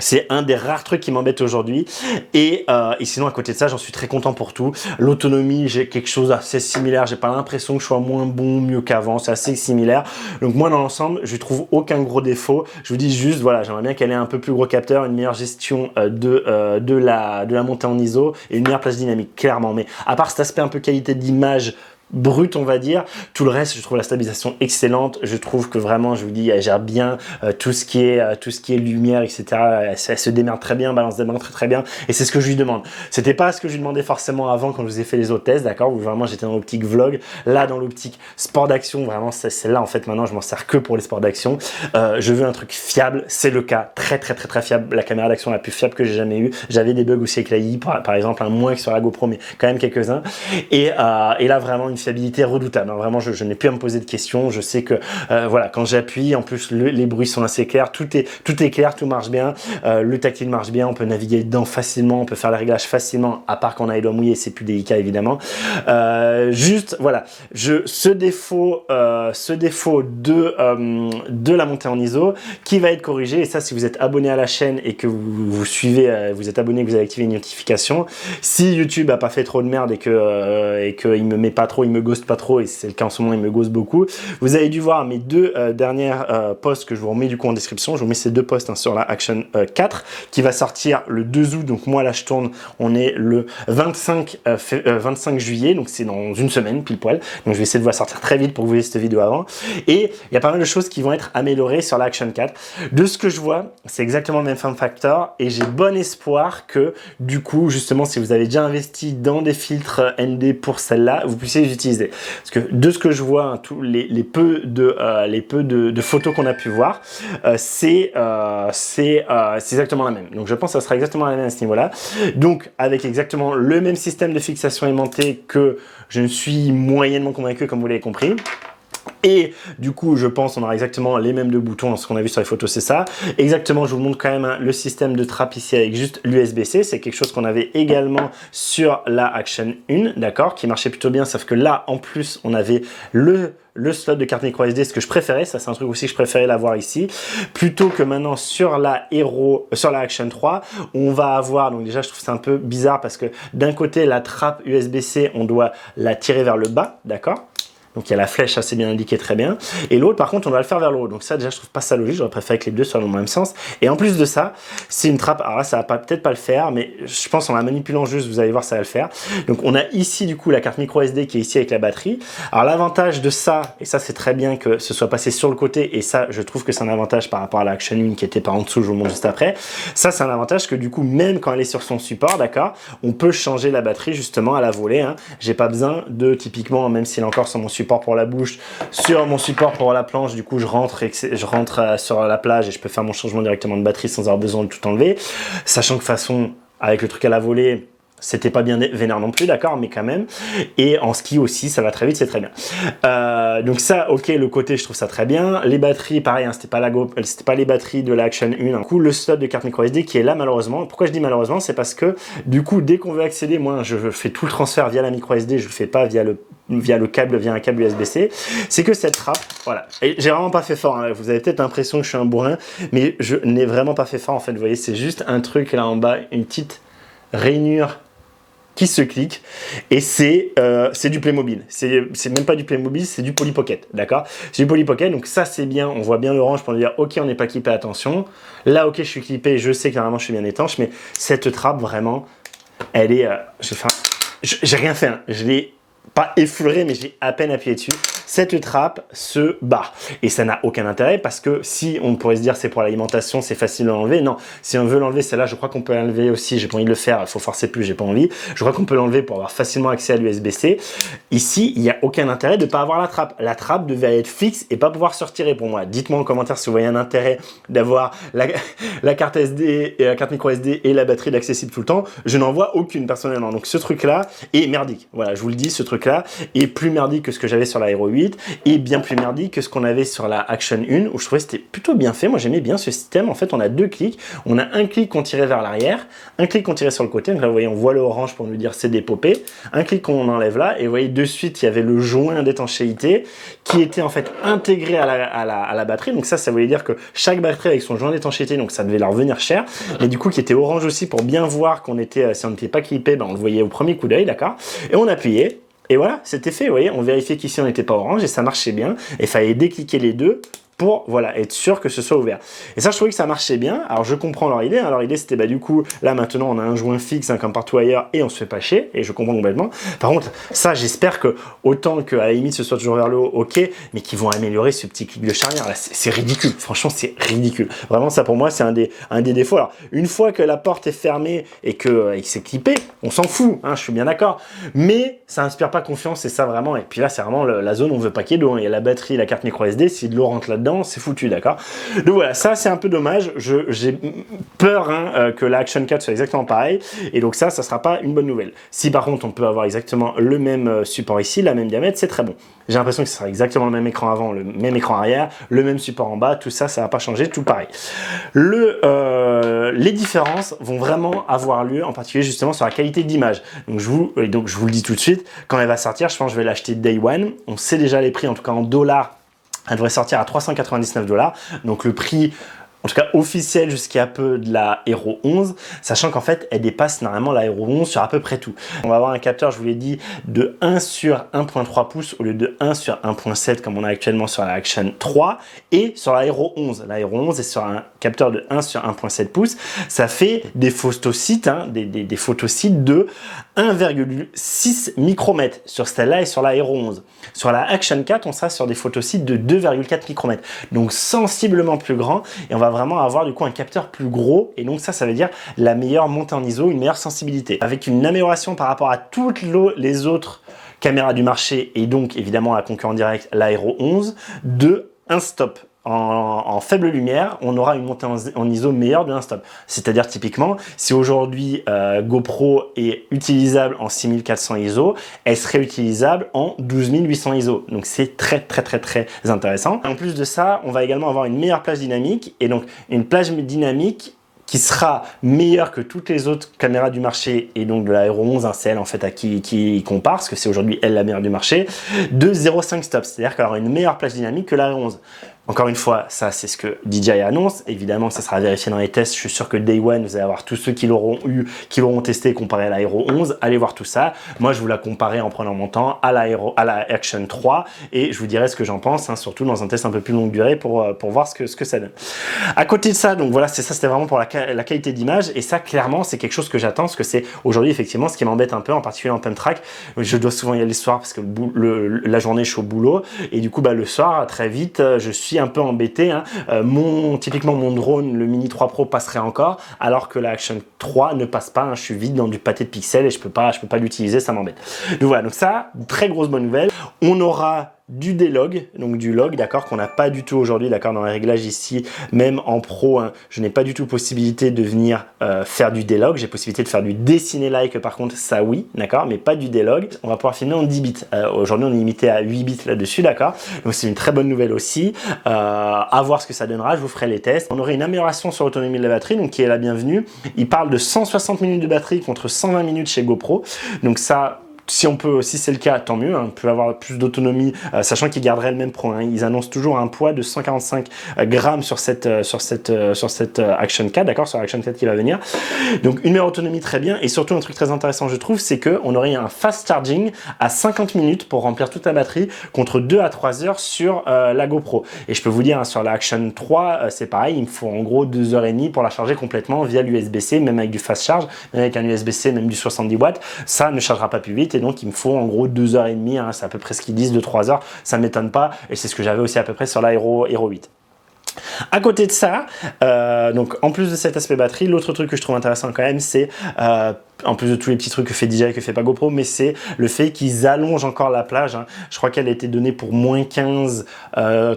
S1: C'est un des rares trucs qui m'embête aujourd'hui, et sinon à côté de ça, j'en suis très content pour tout. L'autonomie, j'ai quelque chose d'assez similaire, j'ai pas l'impression que je sois moins bon, mieux qu'avant, c'est assez similaire. Donc moi dans l'ensemble, je trouve aucun gros défaut. Je vous dis juste, voilà, j'aimerais bien qu'elle ait un peu plus gros capteur, une meilleure gestion de la montée en ISO et une meilleure plage dynamique, clairement. Mais à part cet aspect un peu qualité d'image brut, on va dire. Tout le reste, je trouve la stabilisation excellente. Je trouve que vraiment, je vous dis, elle gère bien tout ce qui est lumière, etc. Elle se démerde très bien, balance des mains très bien. Et c'est ce que je lui demande. C'était pas ce que je lui demandais forcément avant quand je vous ai fait les autres tests, d'accord, où vraiment j'étais dans l'optique vlog. Là, dans l'optique sport d'action, vraiment, c'est celle-là, en fait, maintenant, je m'en sers que pour les sports d'action. Je veux un truc fiable. C'est le cas. Très fiable. La caméra d'action la plus fiable que j'ai jamais eue. J'avais des bugs aussi avec la I, par exemple, moins que sur la GoPro, mais quand même quelques-uns. Et là, vraiment, une fiabilité redoutable. Hein. Vraiment, je n'ai plus à me poser de questions. Je sais que voilà, quand j'appuie, en plus les bruits sont assez clairs, tout est clair, tout marche bien. Le tactile marche bien, on peut naviguer dedans facilement, on peut faire les réglages facilement, à part qu'on a les doigts mouillés, c'est plus délicat évidemment. Juste voilà, ce défaut de la montée en ISO qui va être corrigé. Et ça, si vous êtes abonné à la chaîne et que vous suivez, vous êtes abonné, que vous avez activé une notification, si YouTube a pas fait trop de merde et que il me met pas trop, il me ghost pas trop, et c'est le cas en ce moment, il me ghost beaucoup, vous avez dû voir mes deux dernières posts que je vous remets du coup en description. Je vous mets ces deux posts hein, sur la Action 4 qui va sortir le 2 août. Donc moi là je tourne, on est le 25 juillet, donc c'est dans une semaine pile poil. Donc je vais essayer de vous la sortir très vite pour que vous voyez cette vidéo avant. Et il y a pas mal de choses qui vont être améliorées sur la Action 4. De ce que je vois, c'est exactement le même form factor et j'ai bon espoir que du coup justement si vous avez déjà investi dans des filtres ND pour celle-là, vous puissiez les utiliser. Parce que de ce que je vois, hein, tous les peu de photos qu'on a pu voir, c'est exactement la même. Donc je pense que ça sera exactement la même à ce niveau-là. Donc avec exactement le même système de fixation aimantée que je ne suis moyennement convaincu comme vous l'avez compris. Et du coup, je pense on aura exactement les mêmes deux boutons. Ce qu'on a vu sur les photos, c'est ça. Exactement, je vous montre quand même hein, le système de trappe ici avec juste l'USB-C. C'est quelque chose qu'on avait également sur la Action 1, d'accord, qui marchait plutôt bien. Sauf que là, en plus, on avait le slot de carte micro SD, ce que je préférais, ça c'est un truc aussi que je préférais l'avoir ici, plutôt que maintenant sur la sur la Action 3, on va avoir, donc déjà je trouve ça un peu bizarre parce que d'un côté la trappe USB-C, on doit la tirer vers le bas, d'accord? Donc il y a la flèche assez bien indiquée, très bien. Et l'autre, par contre, on va le faire vers le haut. Donc ça, déjà, je trouve pas ça logique. J'aurais préféré que les deux soient dans le même sens. Et en plus de ça, c'est une trappe. Alors là, ça va peut-être pas le faire, mais je pense en la manipulant juste, vous allez voir, ça va le faire. Donc on a ici, du coup, la carte micro SD qui est ici avec la batterie. Alors l'avantage de ça, et ça c'est très bien que ce soit passé sur le côté, et ça, je trouve que c'est un avantage par rapport à la Action 1 qui était par en dessous, je vous montre juste après. Ça, c'est un avantage que du coup, même quand elle est sur son support, d'accord, on peut changer la batterie justement à la volée. Hein. J'ai pas besoin de, typiquement, même s'il est encore sur mon support pour la bouche, sur mon support pour la planche, du coup je rentre sur la plage et je peux faire mon changement directement de batterie sans avoir besoin de tout enlever, sachant que de toute façon avec le truc à la volée c'était pas bien vénère non plus, d'accord, mais quand même. Et en ski aussi, ça va très vite, c'est très bien. Donc ça, ok, le côté, je trouve ça très bien. Les batteries, pareil, hein, c'était pas les batteries de la Action 1. Hein. Du coup, le slot de carte micro SD qui est là, malheureusement. Pourquoi je dis malheureusement? C'est parce que, du coup, dès qu'on veut accéder, moi, je fais tout le transfert via la micro SD, je le fais pas via un câble USB-C. C'est que cette trappe, voilà. Et j'ai vraiment pas fait fort. Hein. Vous avez peut-être l'impression que je suis un bourrin, mais je n'ai vraiment pas fait fort, en fait. Vous voyez, c'est juste un truc là en bas, une petite rainure qui se clique et c'est du Playmobil, c'est même pas du Playmobil, c'est du Polly Pocket, d'accord, c'est du Polly Pocket. Donc ça c'est bien, on voit bien l'orange pour dire ok on n'est pas clippé, attention, là ok je suis clippé, je sais que normalement je suis bien étanche, mais cette trappe vraiment elle est j'ai rien fait, hein. Je l'ai pas effleuré mais j'ai à peine appuyé dessus. Cette trappe se barre et ça n'a aucun intérêt parce que si on pourrait se dire c'est pour l'alimentation, c'est facile de l'enlever, non, si on veut l'enlever, celle-là je crois qu'on peut l'enlever aussi, j'ai pas envie de le faire, il faut forcer plus, j'ai pas envie, je crois qu'on peut l'enlever pour avoir facilement accès à l'USB-C. Ici il n'y a aucun intérêt de ne pas avoir la trappe devait être fixe et pas pouvoir se retirer pour moi. Dites-moi en commentaire si vous voyez un intérêt d'avoir la carte SD et la carte micro SD et la batterie d'accessible tout le temps, je n'en vois aucune personnellement. Donc ce truc là est merdique, voilà, je vous le dis, ce truc là est plus merdique que ce que j'avais sur la Hero 8 et bien plus merdique que ce qu'on avait sur la Action 1 où je trouvais que c'était plutôt bien fait. Moi j'aimais bien ce système. En fait on a deux clics, on a un clic qu'on tirait vers l'arrière, un clic qu'on tirait sur le côté, donc là vous voyez on voit le orange pour nous dire c'est dépopé, un clic qu'on enlève là et vous voyez de suite il y avait le joint d'étanchéité qui était en fait intégré à la batterie. Donc ça voulait dire que chaque batterie avec son joint d'étanchéité, donc ça devait leur venir cher, et du coup qui était orange aussi pour bien voir qu'on était, si on n'était pas clippé, ben on le voyait au premier coup d'œil, d'accord, et on appuyait. Et voilà, c'était fait, vous voyez, on vérifiait qu'ici on n'était pas orange et ça marchait bien. Et il fallait décliquer les deux pour voilà, être sûr que ce soit ouvert. Et ça, je trouvais que ça marchait bien. Alors, je comprends leur idée. Hein. Leur idée, c'était du coup, là, maintenant, on a un joint fixe comme partout ailleurs et on se fait pas chier. Et je comprends complètement. Par contre, ça, j'espère que autant qu'à la limite, ce soit toujours vers le haut, ok, mais qu'ils vont améliorer ce petit clic de charnière. Là, c'est ridicule. Franchement, c'est ridicule. Vraiment, ça, pour moi, c'est un des défauts. Alors, une fois que la porte est fermée et que c'est clippé, on s'en fout. Hein, je suis bien d'accord. Mais ça inspire pas confiance. C'est ça vraiment. Et puis là, c'est vraiment la zone où on veut pas qu'il y ait d'eau. Il y a la batterie, la carte micro SD. Si de l'eau rentre là-dedans, c'est foutu, d'accord? Donc voilà, ça c'est un peu dommage. J'ai peur que la Action 4 soit exactement pareil. Et donc ça sera pas une bonne nouvelle. Si par contre on peut avoir exactement le même support ici, la même diamètre, c'est très bon. J'ai l'impression que ce sera exactement le même écran avant, le même écran arrière, le même support en bas, tout ça, ça va pas changer, tout pareil. Les différences vont vraiment avoir lieu, en particulier justement sur la qualité d'image. Donc je vous le dis tout de suite, quand elle va sortir, je pense que je vais l'acheter Day One. On sait déjà les prix, en tout cas en dollars. Elle devrait sortir à 399 $. Donc le prix, en tout cas officiel jusqu'à peu de la Hero 11, sachant qu'en fait, elle dépasse normalement la Hero 11 sur à peu près tout. On va avoir un capteur, je vous l'ai dit, de 1 sur 1.3 pouces au lieu de 1 sur 1.7 comme on a actuellement sur la Action 3 et sur la Hero 11. La Hero 11 est sur un capteur de 1 sur 1.7 pouces. Ça fait des photosites, hein, des photosites de 1,6 micromètres sur celle-là et sur la Hero 11. Sur la Action 4, on sera sur des photosites de 2,4 micromètres. Donc sensiblement plus grand et on va vraiment avoir du coup un capteur plus gros et donc ça veut dire la meilleure montée en ISO, une meilleure sensibilité. Avec une amélioration par rapport à toutes les autres caméras du marché et donc évidemment la concurrente directe, la Hero 11, de un stop. En faible lumière, on aura une montée en ISO meilleure de un stop. C'est-à-dire typiquement, si aujourd'hui GoPro est utilisable en 6400 ISO, elle serait utilisable en 12800 ISO. Donc c'est très intéressant. En plus de ça, on va également avoir une meilleure plage dynamique et donc une plage dynamique qui sera meilleure que toutes les autres caméras du marché et donc de la Hero 11, c'est elle en fait à qui compare, parce que c'est aujourd'hui elle la meilleure du marché, de 0,5 stop, c'est-à-dire qu'elle aura une meilleure plage dynamique que la Hero 11. Encore une fois, ça c'est ce que DJI annonce, évidemment ça sera vérifié dans les tests, je suis sûr que Day One, vous allez avoir tous ceux qui l'auront eu, qui l'auront testé comparé à la Hero 11, allez voir tout ça. Moi je vous la comparerai en prenant mon temps à la Action 3 et je vous dirai ce que j'en pense, hein, surtout dans un test un peu plus longue durée pour voir ce que ça donne. À côté de ça, donc voilà, c'était vraiment pour la qualité d'image et ça clairement c'est quelque chose que j'attends parce que c'est aujourd'hui effectivement ce qui m'embête un peu, en particulier en pump track. Je dois souvent y aller le soir parce que la journée je suis au boulot et du coup le soir très vite je suis un peu embêté, hein. Typiquement mon drone, le Mini 3 Pro passerait encore, alors que la Action 3 ne passe pas, hein. Je suis vite dans du pâté de pixels et je peux pas l'utiliser, ça m'embête. Donc voilà, donc ça, très grosse bonne nouvelle. On aura du D-Log, donc du log, d'accord, qu'on n'a pas du tout aujourd'hui, d'accord, dans les réglages ici, même en pro, hein, je n'ai pas du tout possibilité de venir faire du D-Log, j'ai possibilité de faire du dessiner like, par contre, ça oui, d'accord, mais pas du D-Log. On va pouvoir filmer en 10 bits. Aujourd'hui, on est limité à 8 bits là-dessus, d'accord, donc c'est une très bonne nouvelle aussi. À voir ce que ça donnera, je vous ferai les tests. On aurait une amélioration sur l'autonomie de la batterie, donc qui est la bienvenue. Il parle de 160 minutes de batterie contre 120 minutes chez GoPro, donc ça, si c'est le cas, tant mieux, hein, on peut avoir plus d'autonomie, sachant qu'ils garderaient le même poids, hein. Ils annoncent toujours un poids de 145 grammes sur cette Action 4, d'accord, sur l'Action 4 qui va venir. Donc une meilleure autonomie, très bien, et surtout un truc très intéressant je trouve, c'est qu'on aurait un fast charging à 50 minutes pour remplir toute la batterie, contre 2 à 3 heures sur la GoPro. Et je peux vous dire, hein, sur la Action 3, c'est pareil, il me faut en gros 2h30 pour la charger complètement via l'USB-C, même avec du fast charge, même avec un USB-C, même du 70 watts, ça ne chargera pas plus vite. Et donc il me faut en gros 2h30, hein, c'est à peu près ce qu'ils disent, de 3 heures, ça ne m'étonne pas, et c'est ce que j'avais aussi à peu près sur la Hero 8. À côté de ça, donc en plus de cet aspect batterie, l'autre truc que je trouve intéressant quand même, c'est en plus de tous les petits trucs que fait DJI, que fait pas GoPro, mais c'est le fait qu'ils allongent encore la plage, hein. Je crois qu'elle a été donnée pour moins 15,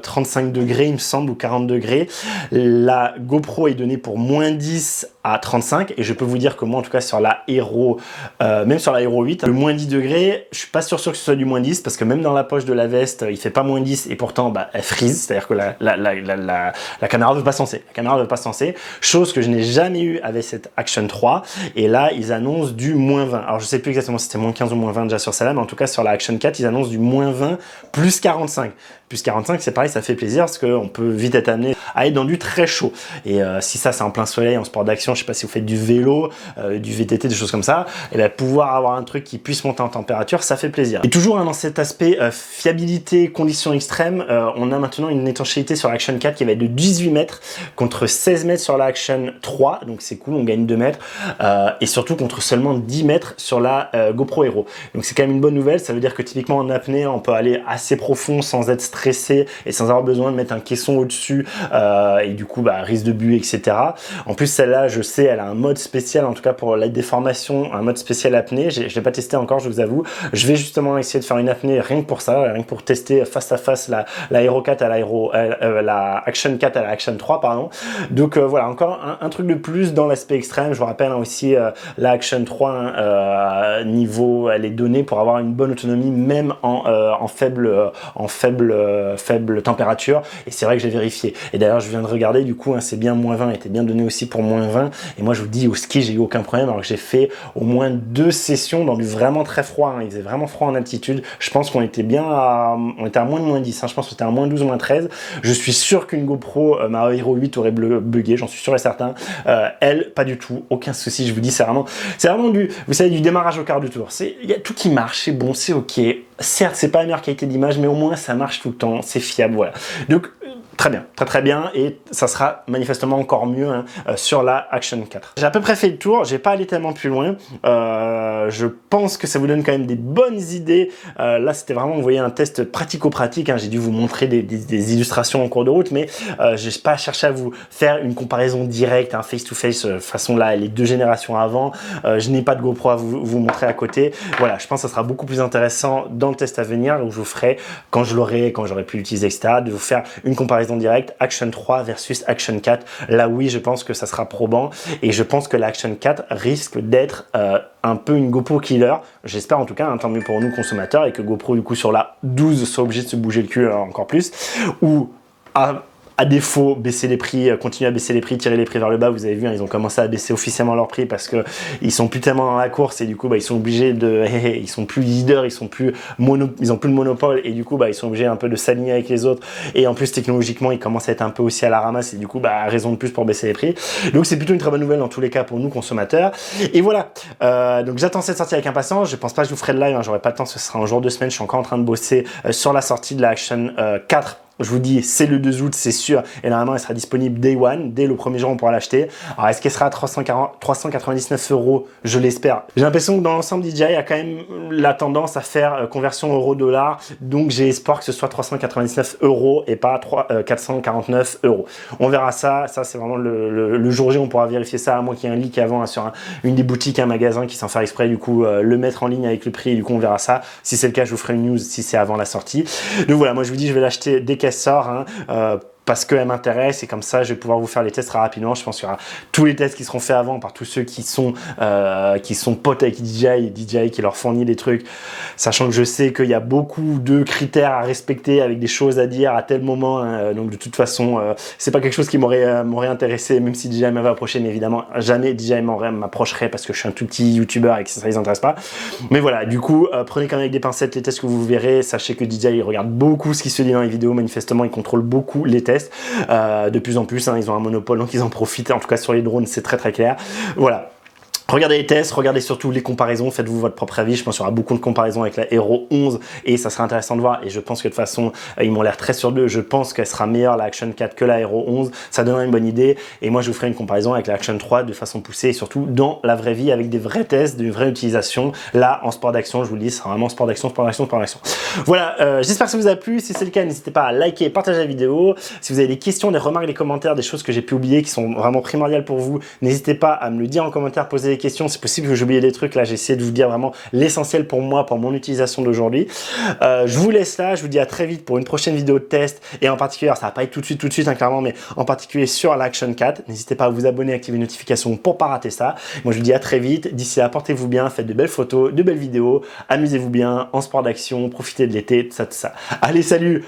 S1: 35 degrés, il me semble, ou 40 degrés. La GoPro est donnée pour moins 10 à 35, et je peux vous dire que moi, en tout cas, sur la Hero, même sur la Hero 8, le moins 10 degrés, je suis pas sûr que ce soit du moins 10, parce que même dans la poche de la veste, il fait pas moins 10, et pourtant, elle freeze, c'est-à-dire que la caméra veut pas se lancer. La caméra veut pas se lancer, chose que je n'ai jamais eu avec cette Action 3, et là, ils annoncent du moins 20. Alors, je sais plus exactement si c'était moins 15 ou moins 20 déjà sur celle-là, mais en tout cas, sur la Action 4, ils annoncent du moins 20 plus 45. plus 45, c'est pareil, ça fait plaisir parce qu'on peut vite être amené à être dans du très chaud. Et si ça c'est en plein soleil, en sport d'action, je sais pas si vous faites du vélo, du VTT, des choses comme ça, et bien pouvoir avoir un truc qui puisse monter en température, ça fait plaisir. Et toujours dans cet aspect fiabilité, conditions extrêmes, on a maintenant une étanchéité sur l'Action 4 qui va être de 18 mètres contre 16 mètres sur la Action 3, donc c'est cool, on gagne 2 mètres, et surtout contre seulement 10 mètres sur la GoPro Hero. Donc c'est quand même une bonne nouvelle, ça veut dire que typiquement en apnée, on peut aller assez profond sans être stressé et sans avoir besoin de mettre un caisson au-dessus, et du coup risque de but, etc. En plus celle-là, je sais, elle a un mode spécial, en tout cas pour la déformation, un mode spécial apnée. Je l'ai pas testé encore, je vous avoue. Je vais justement essayer de faire une apnée rien que pour ça, rien que pour tester face à face la Hero 4 à la Action 4 à la Action 3, pardon. Donc voilà, encore un truc de plus dans l'aspect extrême. Je vous rappelle aussi la Action 3 niveau, elle est donnée pour avoir une bonne autonomie même en faible température. Et c'est vrai que j'ai vérifié. Et d'ailleurs, je viens de regarder, du coup, c'est bien moins 20, était bien donné aussi pour moins 20. Et moi, je vous dis, au ski, j'ai eu aucun problème, alors que j'ai fait au moins 2 sessions dans du vraiment très froid. Il faisait vraiment froid en altitude. Je pense qu'on était bien on était à moins 10. Je pense que c'était à moins 12 ou moins 13. Je suis sûr qu'une GoPro, ma Hero 8 aurait bugué, j'en suis sûr et certain. Elle, pas du tout, aucun souci. Je vous dis, c'est vraiment vous savez, du démarrage au quart du tour. Il y a tout qui marche, c'est bon, c'est ok. Certes, c'est pas la meilleure qualité d'image, mais au moins ça marche tout le temps, c'est fiable, voilà. Donc très bien, très bien, et ça sera manifestement encore mieux sur la Action 4. J'ai à peu près fait le tour, j'ai pas allé tellement plus loin. Je pense que ça vous donne quand même des bonnes idées. Là, c'était vraiment, vous voyez, un test pratico-pratique. J'ai dû vous montrer des illustrations en cours de route, mais j'ai pas cherché à vous faire une comparaison directe, face-to-face, façon là, les 2 générations avant. Je n'ai pas de GoPro à vous montrer à côté. Voilà, je pense que ça sera beaucoup plus intéressant dans le test à venir, où je vous ferai, quand j'aurai pu l'utiliser, etc., de vous faire une comparaison directe, Action 3 versus Action 4. Là, oui, je pense que ça sera probant, et je pense que l'Action 4 risque d'être un peu une GoPro killer. J'espère en tout cas, tant mieux pour nous consommateurs, et que GoPro, du coup, sur la 12, soit obligé de se bouger le cul encore plus, ou à défaut, baisser les prix, continuer à baisser les prix, tirer les prix vers le bas. Vous avez vu, ils ont commencé à baisser officiellement leurs prix parce que ils sont plus tellement dans la course, et du coup, ils sont obligés de, ils sont plus leaders, ils ont plus le monopole, et du coup, ils sont obligés un peu de s'aligner avec les autres. Et en plus, technologiquement, ils commencent à être un peu aussi à la ramasse, et du coup, raison de plus pour baisser les prix. Donc, c'est plutôt une très bonne nouvelle dans tous les cas pour nous consommateurs. Et voilà. Donc, j'attends cette sortie avec impatience. Je pense pas que je vous ferai de live, j'aurai pas le temps, ce sera un jour 2 semaines. Je suis encore en train de bosser sur la sortie de la Action 4. Je vous dis, c'est le 2 août, c'est sûr. Et normalement, elle sera disponible day one. Dès le premier jour, on pourra l'acheter. Alors, est-ce qu'elle sera à 399 €? Je l'espère. J'ai l'impression que dans l'ensemble, DJI a quand même la tendance à faire conversion euro-dollar. Donc, j'ai espoir que ce soit 399 € et pas 449 €. On verra ça. Ça, c'est vraiment le jour J. On pourra vérifier ça, à moins qu'il y ait un leak avant sur une des boutiques, un magasin qui s'en faire exprès, du coup, le mettre en ligne avec le prix. Et du coup, on verra ça. Si c'est le cas, je vous ferai une news si c'est avant la sortie. Donc voilà, moi, je vous dis, je vais l'acheter dès qu'elle sort, parce qu'elle m'intéresse, et comme ça je vais pouvoir vous faire les tests très rapidement. Je pense qu'il y aura tous les tests qui seront faits avant par tous ceux qui sont potes avec DJI qui leur fournit des trucs, sachant que je sais qu'il y a beaucoup de critères à respecter avec des choses à dire à tel moment, donc de toute façon c'est pas quelque chose qui m'aurait intéressé, même si DJI m'avait approché, mais évidemment jamais DJI m'approcherait parce que je suis un tout petit youtubeur et que ça les intéresse pas. Mais voilà, du coup prenez quand même avec des pincettes les tests que vous verrez. Sachez que DJI regarde beaucoup ce qui se dit dans les vidéos, manifestement ils contrôlent beaucoup les tests. De plus en plus, ils ont un monopole, donc ils en profitent. En tout cas sur les drones, c'est très clair. Voilà. Regardez les tests, regardez surtout les comparaisons, faites-vous votre propre avis. Je pense qu'il y aura beaucoup de comparaisons avec la Hero 11 et ça sera intéressant de voir. Et je pense que de toute façon, ils m'ont l'air très sûrs d'eux. Je pense qu'elle sera meilleure, la Action 4, que la Hero 11. Ça donnera une bonne idée. Et moi, je vous ferai une comparaison avec la Action 3 de façon poussée et surtout dans la vraie vie avec des vrais tests, d'une vraie utilisation. Là, en sport d'action, je vous le dis, c'est vraiment sport d'action. Voilà, j'espère que ça vous a plu. Si c'est le cas, n'hésitez pas à liker, partager la vidéo. Si vous avez des questions, des remarques, des commentaires, des choses que j'ai pu oublier qui sont vraiment primordiales pour vous, n'hésitez pas à me le dire en commentaire, poser des questions. C'est possible que j'ai oublié des trucs. Là, j'ai essayé de vous dire vraiment l'essentiel pour moi, pour mon utilisation d'aujourd'hui. Je vous laisse là. Je vous dis à très vite pour une prochaine vidéo de test. Et en particulier, ça va pas être tout de suite, clairement, mais en particulier sur l'Action 4. N'hésitez pas à vous abonner, activer les notifications pour pas rater ça. Moi, je vous dis à très vite. D'ici là, portez-vous bien, faites de belles photos, de belles vidéos, amusez-vous bien en sport d'action, profitez de l'été, tout ça. Allez, salut!